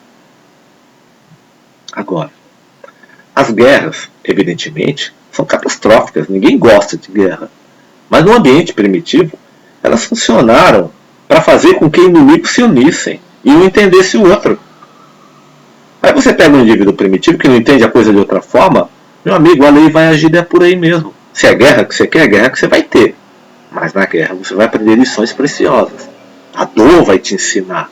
Agora, as guerras, evidentemente, são catastróficas, ninguém gosta de guerra. Mas no ambiente primitivo, elas funcionaram para fazer com que inimigos se unissem e um entendesse o outro. Aí você pega um indivíduo primitivo que não entende a coisa de outra forma, meu amigo, a lei vai agir por aí mesmo. Se é guerra que você quer, é guerra que você vai ter. Mas na guerra você vai aprender lições preciosas. A dor vai te ensinar.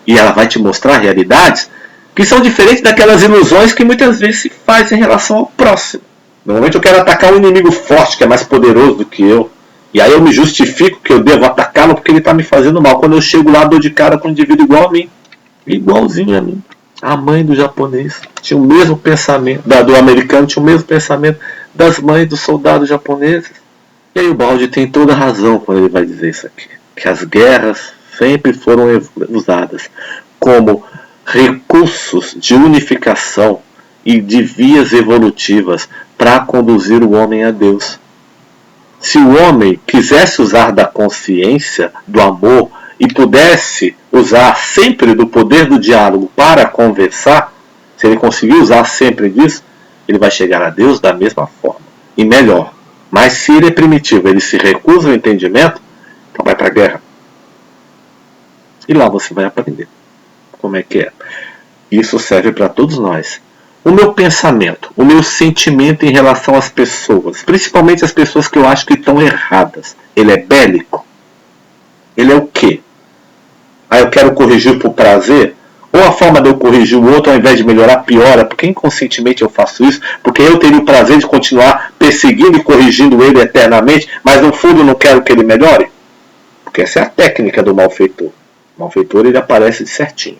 E ela vai te mostrar realidades que são diferentes daquelas ilusões que muitas vezes se faz em relação ao próximo. Normalmente eu quero atacar um inimigo forte, que é mais poderoso do que eu. E aí eu me justifico que eu devo atacá-lo porque ele está me fazendo mal. Quando eu chego lá, dou de cara com um indivíduo igual a mim. Igualzinho a mim. A mãe do japonês tinha o mesmo pensamento, do americano tinha o mesmo pensamento das mães dos soldados japoneses. E aí o Baldi tem toda a razão quando ele vai dizer isso aqui. Que as guerras sempre foram usadas como recursos de unificação e de vias evolutivas para conduzir o homem a Deus. Se o homem quisesse usar da consciência, do amor, e pudesse usar sempre do poder do diálogo para conversar, se ele conseguir usar sempre disso, ele vai chegar a Deus da mesma forma. e melhor. Mas se ele é primitivo, ele se recusa ao entendimento, então vai para a guerra. E lá você vai aprender como é que é. Isso serve para todos nós. O meu pensamento, o meu sentimento em relação às pessoas, principalmente as pessoas que eu acho que estão erradas, ele é bélico? Ele é o quê? Eu quero corrigir por prazer? Ou a forma de eu corrigir o outro, ao invés de melhorar, piora? Porque inconscientemente eu faço isso, porque eu teria o prazer de continuar perseguindo e corrigindo ele eternamente, mas no fundo eu não quero que ele melhore? Porque essa é a técnica do malfeitor. O malfeitor, ele aparece de certinho.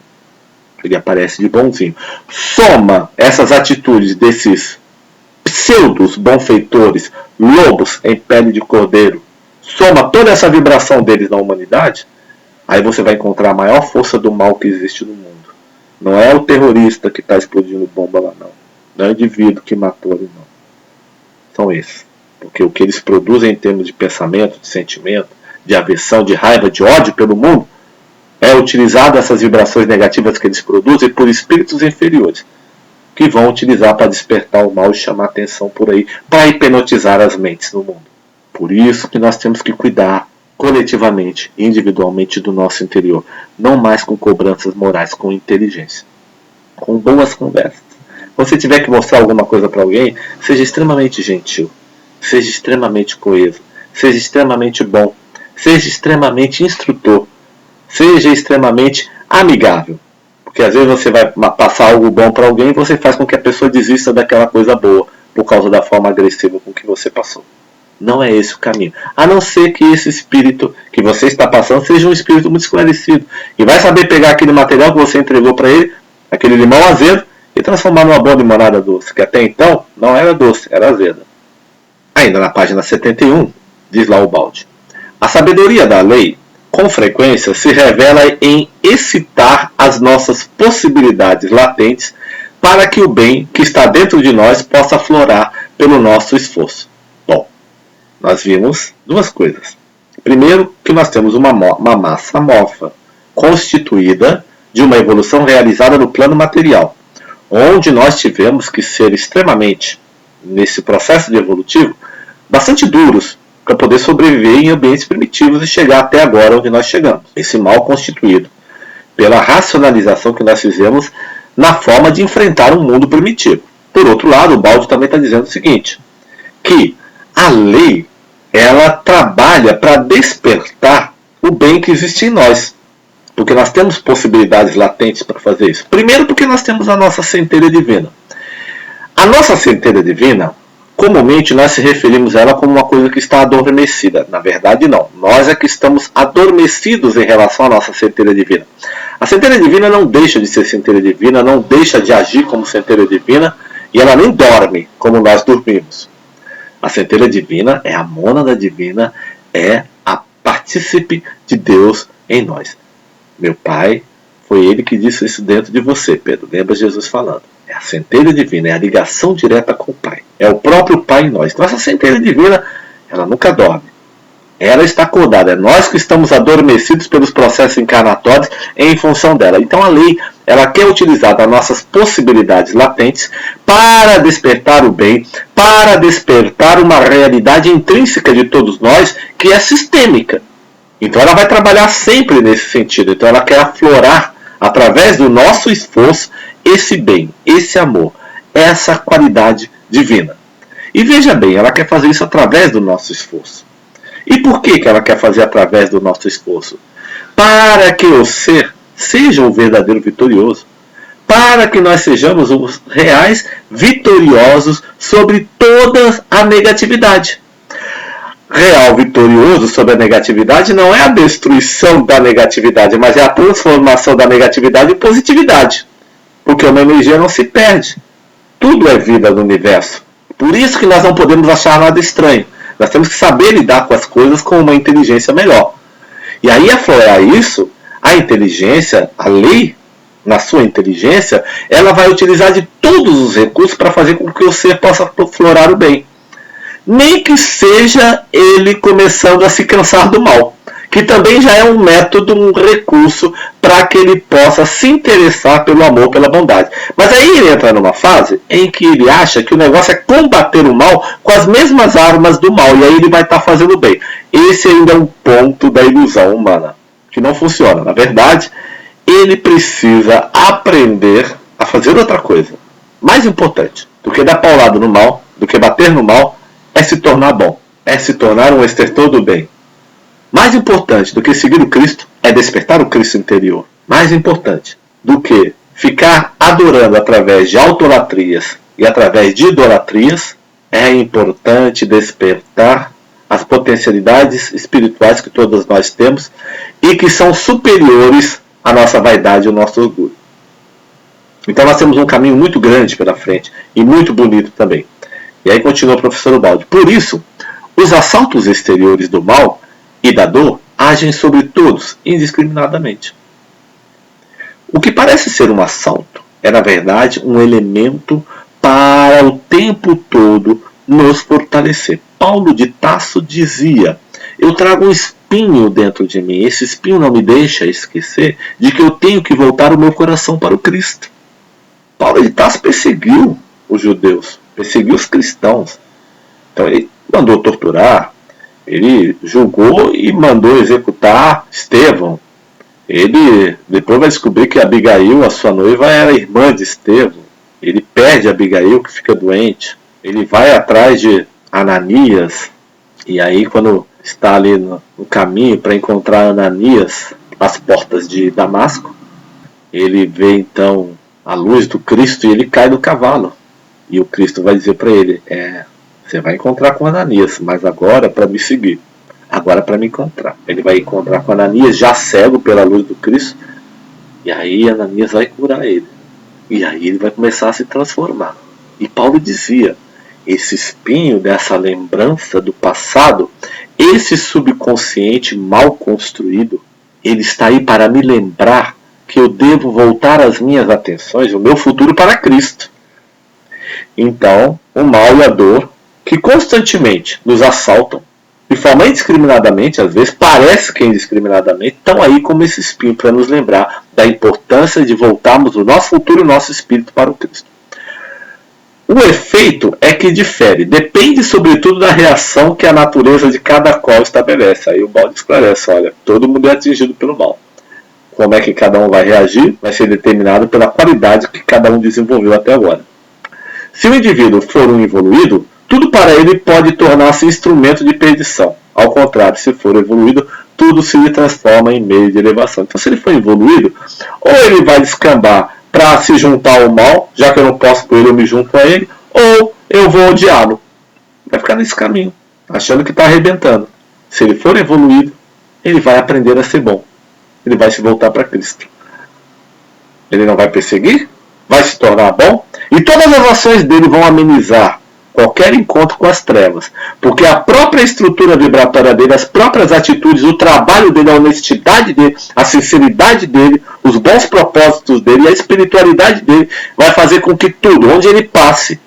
Ele aparece de bonzinho. Soma essas atitudes desses pseudos bonfeitores, lobos em pele de cordeiro, soma toda essa vibração deles na humanidade, aí você vai encontrar a maior força do mal que existe no mundo. Não é o terrorista que está explodindo bomba lá, não. Não é o indivíduo que matou ali, não. São esses. Porque o que eles produzem em termos de pensamento, de sentimento, de aversão, de raiva, de ódio pelo mundo, é utilizado essas vibrações negativas que eles produzem por espíritos inferiores, que vão utilizar para despertar o mal e chamar atenção por aí, para hipnotizar as mentes no mundo. Por isso que nós temos que cuidar coletivamente, individualmente do nosso interior, não mais com cobranças morais, com inteligência, com boas conversas. Quando você tiver que mostrar alguma coisa para alguém, seja extremamente gentil, seja extremamente coeso, seja extremamente bom, seja extremamente instrutor, seja extremamente amigável. Porque às vezes você vai passar algo bom para alguém e você faz com que a pessoa desista daquela coisa boa por causa da forma agressiva com que você passou. Não é esse o caminho. A não ser que esse espírito que você está passando seja um espírito muito esclarecido. E vai saber pegar aquele material que você entregou para ele, aquele limão azedo, e transformar numa boa limonada doce. Que até então não era doce, era azeda. Ainda na página 71, diz lá o Balde: a sabedoria da lei, com frequência, se revela em excitar as nossas possibilidades latentes para que o bem que está dentro de nós possa aflorar pelo nosso esforço. Bom, nós vimos duas coisas. Primeiro, que nós temos uma massa amorfa, constituída de uma evolução realizada no plano material, onde nós tivemos que ser extremamente, nesse processo de evolutivo, bastante duros, para poder sobreviver em ambientes primitivos e chegar até agora onde nós chegamos. Esse mal constituído pela racionalização que nós fizemos na forma de enfrentar um mundo primitivo. Por outro lado, o Balde também está dizendo o seguinte, que a lei, ela trabalha para despertar o bem que existe em nós. Porque nós temos possibilidades latentes para fazer isso. Primeiro porque nós temos a nossa centelha divina. A nossa centelha divina, comumente nós se referimos a ela como uma coisa que está adormecida. Na verdade, não. Nós é que estamos adormecidos em relação à nossa centelha divina. A centelha divina não deixa de ser centelha divina, não deixa de agir como centelha divina, e ela nem dorme como nós dormimos. A centelha divina é a mônada divina, é a partícipe de Deus em nós. Meu Pai, foi Ele que disse isso dentro de você, Pedro. Lembra Jesus falando? É a centelha divina, é a ligação direta com o Pai. É o próprio Pai em nós. Então essa centelha divina, ela nunca dorme. Ela está acordada. É nós que estamos adormecidos pelos processos encarnatórios em função dela. Então a lei, ela quer utilizar as nossas possibilidades latentes para despertar o bem, para despertar uma realidade intrínseca de todos nós que é sistêmica. Então ela vai trabalhar sempre nesse sentido. Então ela quer aflorar, através do nosso esforço, esse bem, esse amor, essa qualidade divina. E veja bem, ela quer fazer isso através do nosso esforço. E por que ela quer fazer através do nosso esforço? Para que o ser seja o verdadeiro vitorioso. Para que nós sejamos os reais vitoriosos sobre toda a negatividade. Real vitorioso sobre a negatividade não é a destruição da negatividade, mas é a transformação da negatividade em positividade. Porque uma energia não se perde. Tudo é vida no universo. Por isso que nós não podemos achar nada estranho. Nós temos que saber lidar com as coisas com uma inteligência melhor. E aí, aflorar isso, a inteligência, a lei, na sua inteligência, ela vai utilizar de todos os recursos para fazer com que o ser possa aflorar o bem. nem que seja ele começando a se cansar do mal, que também já é um método, um recurso para que ele possa se interessar pelo amor, pela bondade. Mas aí ele entra numa fase em que ele acha que o negócio é combater o mal com as mesmas armas do mal, e aí ele vai estar fazendo bem. Esse ainda é um ponto da ilusão humana, que não funciona. Na verdade, ele precisa aprender a fazer outra coisa. Mais importante do que dar paulada no mal, do que bater no mal, é se tornar bom, é se tornar um estertor do bem. Mais importante do que seguir o Cristo é despertar o Cristo interior. Mais importante do que ficar adorando através de autolatrias e através de idolatrias, é importante despertar as potencialidades espirituais que todos nós temos e que são superiores à nossa vaidade e ao nosso orgulho. Então nós temos um caminho muito grande pela frente e muito bonito também. E aí continua o professor Ubaldi. Por isso, os assaltos exteriores do mal e da dor agem sobre todos indiscriminadamente. O que parece ser um assalto é, na verdade, um elemento para o tempo todo nos fortalecer. Paulo de Tarso dizia: eu trago um espinho dentro de mim. Esse espinho não me deixa esquecer de que eu tenho que voltar o meu coração para o Cristo. Paulo de Tarso perseguiu os judeus, perseguiu os cristãos. Então ele mandou torturar, ele julgou e mandou executar Estevão. Ele depois vai descobrir que Abigail, a sua noiva, era irmã de Estevão. Ele perde Abigail, que fica doente. Ele vai atrás de Ananias. E aí, quando está ali no caminho para encontrar Ananias às portas de Damasco, ele vê então a luz do Cristo e ele cai do cavalo. E o Cristo vai dizer para ele: você vai encontrar com Ananias, mas agora para me seguir, agora para me encontrar. Ele vai encontrar com Ananias já cego pela luz do Cristo, e aí Ananias vai curar ele. E aí ele vai começar a se transformar. E Paulo dizia: esse espinho dessa lembrança do passado, esse subconsciente mal construído, ele está aí para me lembrar que eu devo voltar as minhas atenções, o meu futuro para Cristo. Então, o mal e a dor, que constantemente nos assaltam, de forma indiscriminadamente, às vezes parece que indiscriminadamente, estão aí como esse espinho para nos lembrar da importância de voltarmos o nosso futuro e o nosso espírito para o Cristo. O efeito é que difere, depende sobretudo da reação que a natureza de cada qual estabelece. Aí o Baldi esclarece: olha, todo mundo é atingido pelo mal. Como é que cada um vai reagir vai ser determinado pela qualidade que cada um desenvolveu até agora. Se o indivíduo for um evoluído, tudo para ele pode tornar-se instrumento de perdição. Ao contrário, se for evoluído, tudo se lhe transforma em meio de elevação. Então, se ele for evoluído, ou ele vai descambar para se juntar ao mal, já que eu não posso com ele, eu me junto a ele, ou eu vou odiá-lo. Vai ficar nesse caminho, achando que está arrebentando. Se ele for evoluído, ele vai aprender a ser bom. Ele vai se voltar para Cristo. Ele não vai perseguir, vai se tornar bom, e todas as ações dele vão amenizar qualquer encontro com as trevas, porque a própria estrutura vibratória dele, as próprias atitudes, o trabalho dele, a honestidade dele, a sinceridade dele, os bons propósitos dele e a espiritualidade dele vai fazer com que tudo, onde ele passe,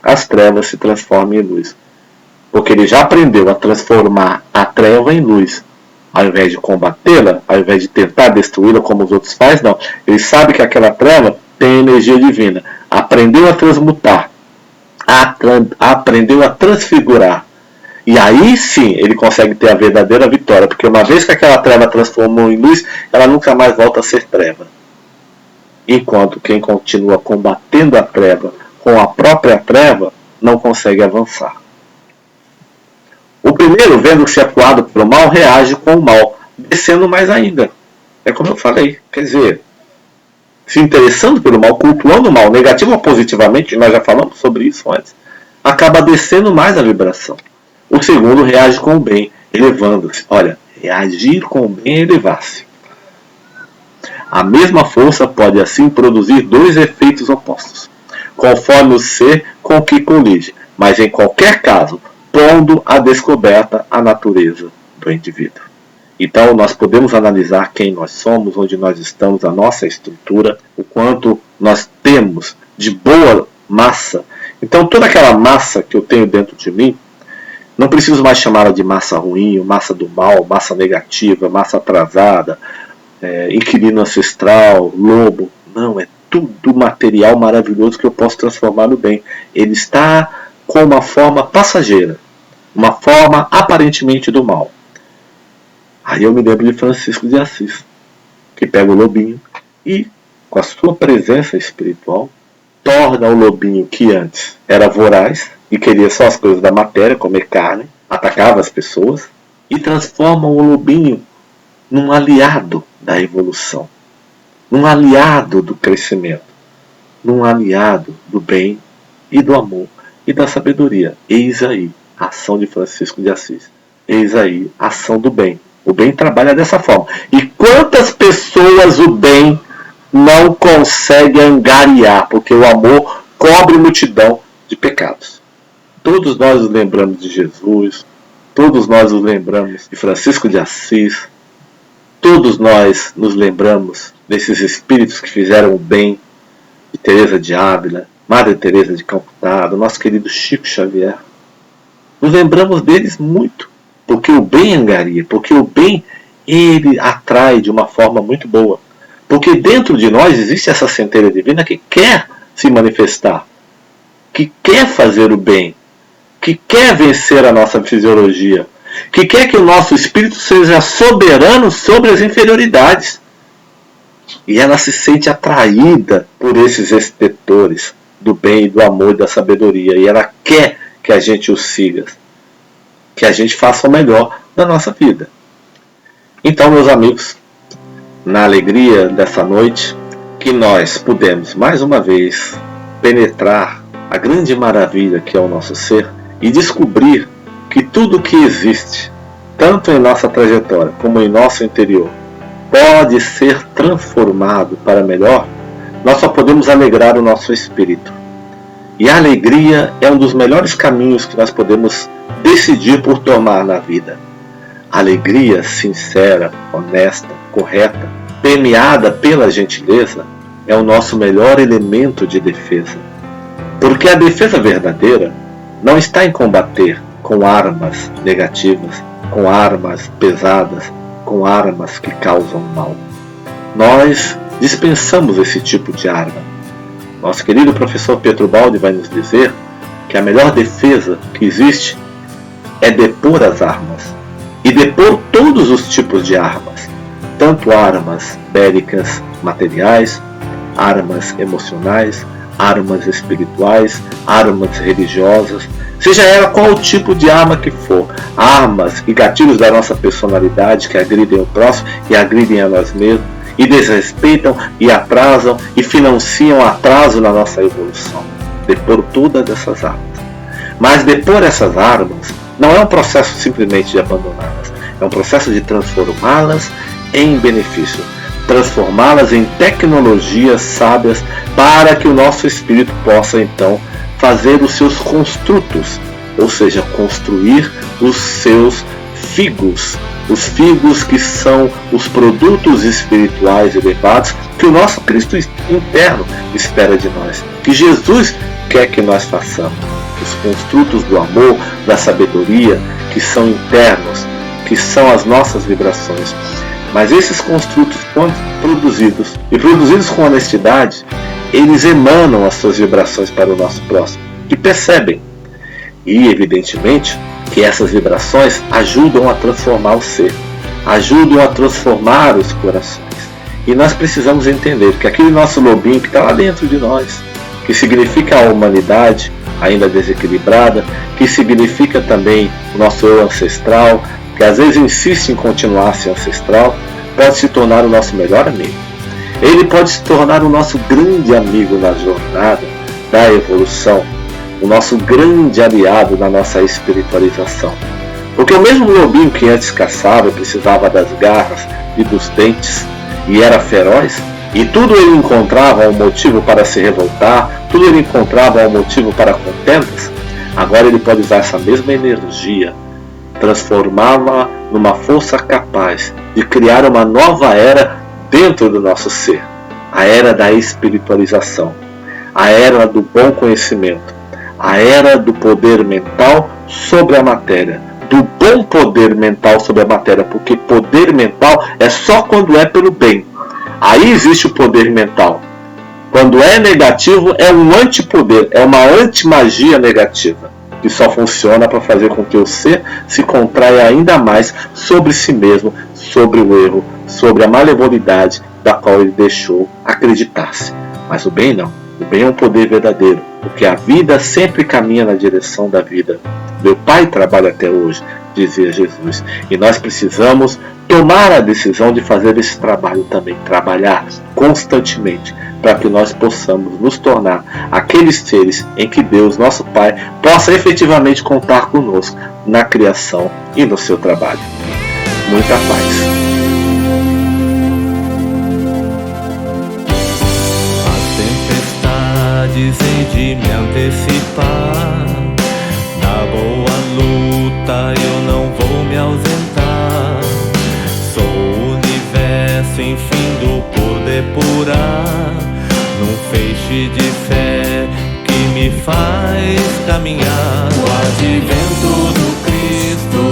as trevas se transformem em luz. Porque ele já aprendeu a transformar a treva em luz. Ao invés de combatê-la, ao invés de tentar destruí-la como os outros fazem, não. Ele sabe que aquela treva tem energia divina. Aprendeu a transmutar. Aprendeu a transfigurar. E aí sim ele consegue ter a verdadeira vitória. Porque uma vez que aquela treva transformou em luz, ela nunca mais volta a ser treva. Enquanto quem continua combatendo a treva com a própria treva, não consegue avançar. O primeiro, vendo-se acuado pelo mal, reage com o mal, descendo mais ainda. É como eu falei, quer dizer, se interessando pelo mal, cultuando o mal, negativo ou positivamente, nós já falamos sobre isso antes, acaba descendo mais a vibração. O segundo reage com o bem, elevando-se. Olha, reagir com o bem é elevar-se. A mesma força pode assim produzir dois efeitos opostos, conforme o ser com que colide, mas em qualquer caso, pondo à descoberta a natureza do indivíduo. Então nós podemos analisar quem nós somos, onde nós estamos, a nossa estrutura, o quanto nós temos de boa massa. Então toda aquela massa que eu tenho dentro de mim, Não preciso mais chamá-la de massa ruim, massa do mal, massa negativa, massa atrasada, inquilino ancestral, lobo. Não, é tudo material maravilhoso que eu posso transformar no bem. Ele está com uma forma passageira, uma forma aparentemente do mal. Aí eu me lembro de Francisco de Assis, que pega o lobinho e, com a sua presença espiritual, torna o lobinho que antes era voraz e queria só as coisas da matéria, comer carne, atacava as pessoas, e transforma o lobinho num aliado da evolução, num aliado do crescimento, num aliado do bem e do amor e da sabedoria. Eis aí a ação de Francisco de Assis. Eis aí a ação do bem. O bem trabalha dessa forma. E quantas pessoas o bem não consegue angariar, porque o amor cobre multidão de pecados. Todos nós nos lembramos de Jesus, todos nós nos lembramos de Francisco de Assis, todos nós nos lembramos desses espíritos que fizeram o bem, de Teresa de Ávila, Madre Teresa de Calcutá, do nosso querido Chico Xavier. Nos lembramos deles muito, porque o bem angaria, porque o bem ele atrai de uma forma muito boa. Porque dentro de nós existe essa centelha divina que quer se manifestar, que quer fazer o bem, que quer vencer a nossa fisiologia, que quer que o nosso espírito seja soberano sobre as inferioridades. E ela se sente atraída por esses estetores do bem, do amor e da sabedoria. E ela quer que a gente o siga, que a gente faça o melhor da nossa vida. Então, meus amigos, na alegria dessa noite, que nós pudemos mais uma vez penetrar a grande maravilha que é o nosso ser e descobrir que tudo que existe, tanto em nossa trajetória como em nosso interior, pode ser transformado para melhor, nós só podemos alegrar o nosso espírito. E a alegria é um dos melhores caminhos que nós podemos decidir por tomar na vida. A alegria sincera, honesta, correta, permeada pela gentileza, é o nosso melhor elemento de defesa. Porque a defesa verdadeira não está em combater com armas negativas, com armas pesadas, com armas que causam mal. Nós dispensamos esse tipo de arma. Nosso querido professor Pietro Baldi vai nos dizer que a melhor defesa que existe é depor as armas. E depor todos os tipos de armas. Tanto armas bélicas materiais, armas emocionais, armas espirituais, armas religiosas, seja ela qual tipo de arma que for, armas e gatilhos da nossa personalidade que agridem o próximo e agridem a nós mesmos, e desrespeitam e atrasam e financiam atraso na nossa evolução. Depor todas essas armas. Mas depor essas armas não é um processo simplesmente de abandoná-las, é um processo de transformá-las em benefício, transformá-las em tecnologias sábias para que o nosso espírito possa então fazer os seus construtos, ou seja, construir os seus figos, os figos que são os produtos espirituais elevados que o nosso Cristo interno espera de nós, que Jesus quer que nós façamos, os construtos do amor, da sabedoria, que são internos, que são as nossas vibrações. Mas esses construtos, quando produzidos e produzidos com honestidade, eles emanam as suas vibrações para o nosso próximo, que percebem. E, evidentemente, que essas vibrações ajudam a transformar o ser, ajudam a transformar os corações. E nós precisamos entender que aquele nosso lobinho que está lá dentro de nós, que significa a humanidade ainda desequilibrada, que significa também o nosso eu ancestral, que às vezes insiste em continuar a ser ancestral, pode se tornar o nosso melhor amigo. Ele pode se tornar o nosso grande amigo na jornada da evolução, o nosso grande aliado na nossa espiritualização. Porque o mesmo lobinho que antes caçava e precisava das garras e dos dentes e era feroz, e tudo ele encontrava um motivo para se revoltar, tudo ele encontrava um motivo para contendas, agora ele pode usar essa mesma energia, transformá-la numa força capaz de criar uma nova era dentro do nosso ser, a era da espiritualização, a era do bom conhecimento, a era do poder mental sobre a matéria, do bom poder mental sobre a matéria, porque poder mental é só quando é pelo bem. Aí existe o poder mental. Quando é negativo, é um antipoder, é uma antimagia negativa, que só funciona para fazer com que o ser se contraia ainda mais sobre si mesmo, sobre o erro, sobre a malevolidade da qual ele deixou acreditar-se. Mas o bem não. O bem é um poder verdadeiro, porque a vida sempre caminha na direção da vida. Meu Pai trabalha até hoje, dizia Jesus, e nós precisamos tomar a decisão de fazer esse trabalho também, trabalhar constantemente, para que nós possamos nos tornar aqueles seres em que Deus, nosso Pai, possa efetivamente contar conosco na criação e no seu trabalho. Muita paz. Dizem de me antecipar. Na boa luta eu não vou me ausentar. Sou o universo infindo por depurar, num feixe de fé que me faz caminhar. O advento do Cristo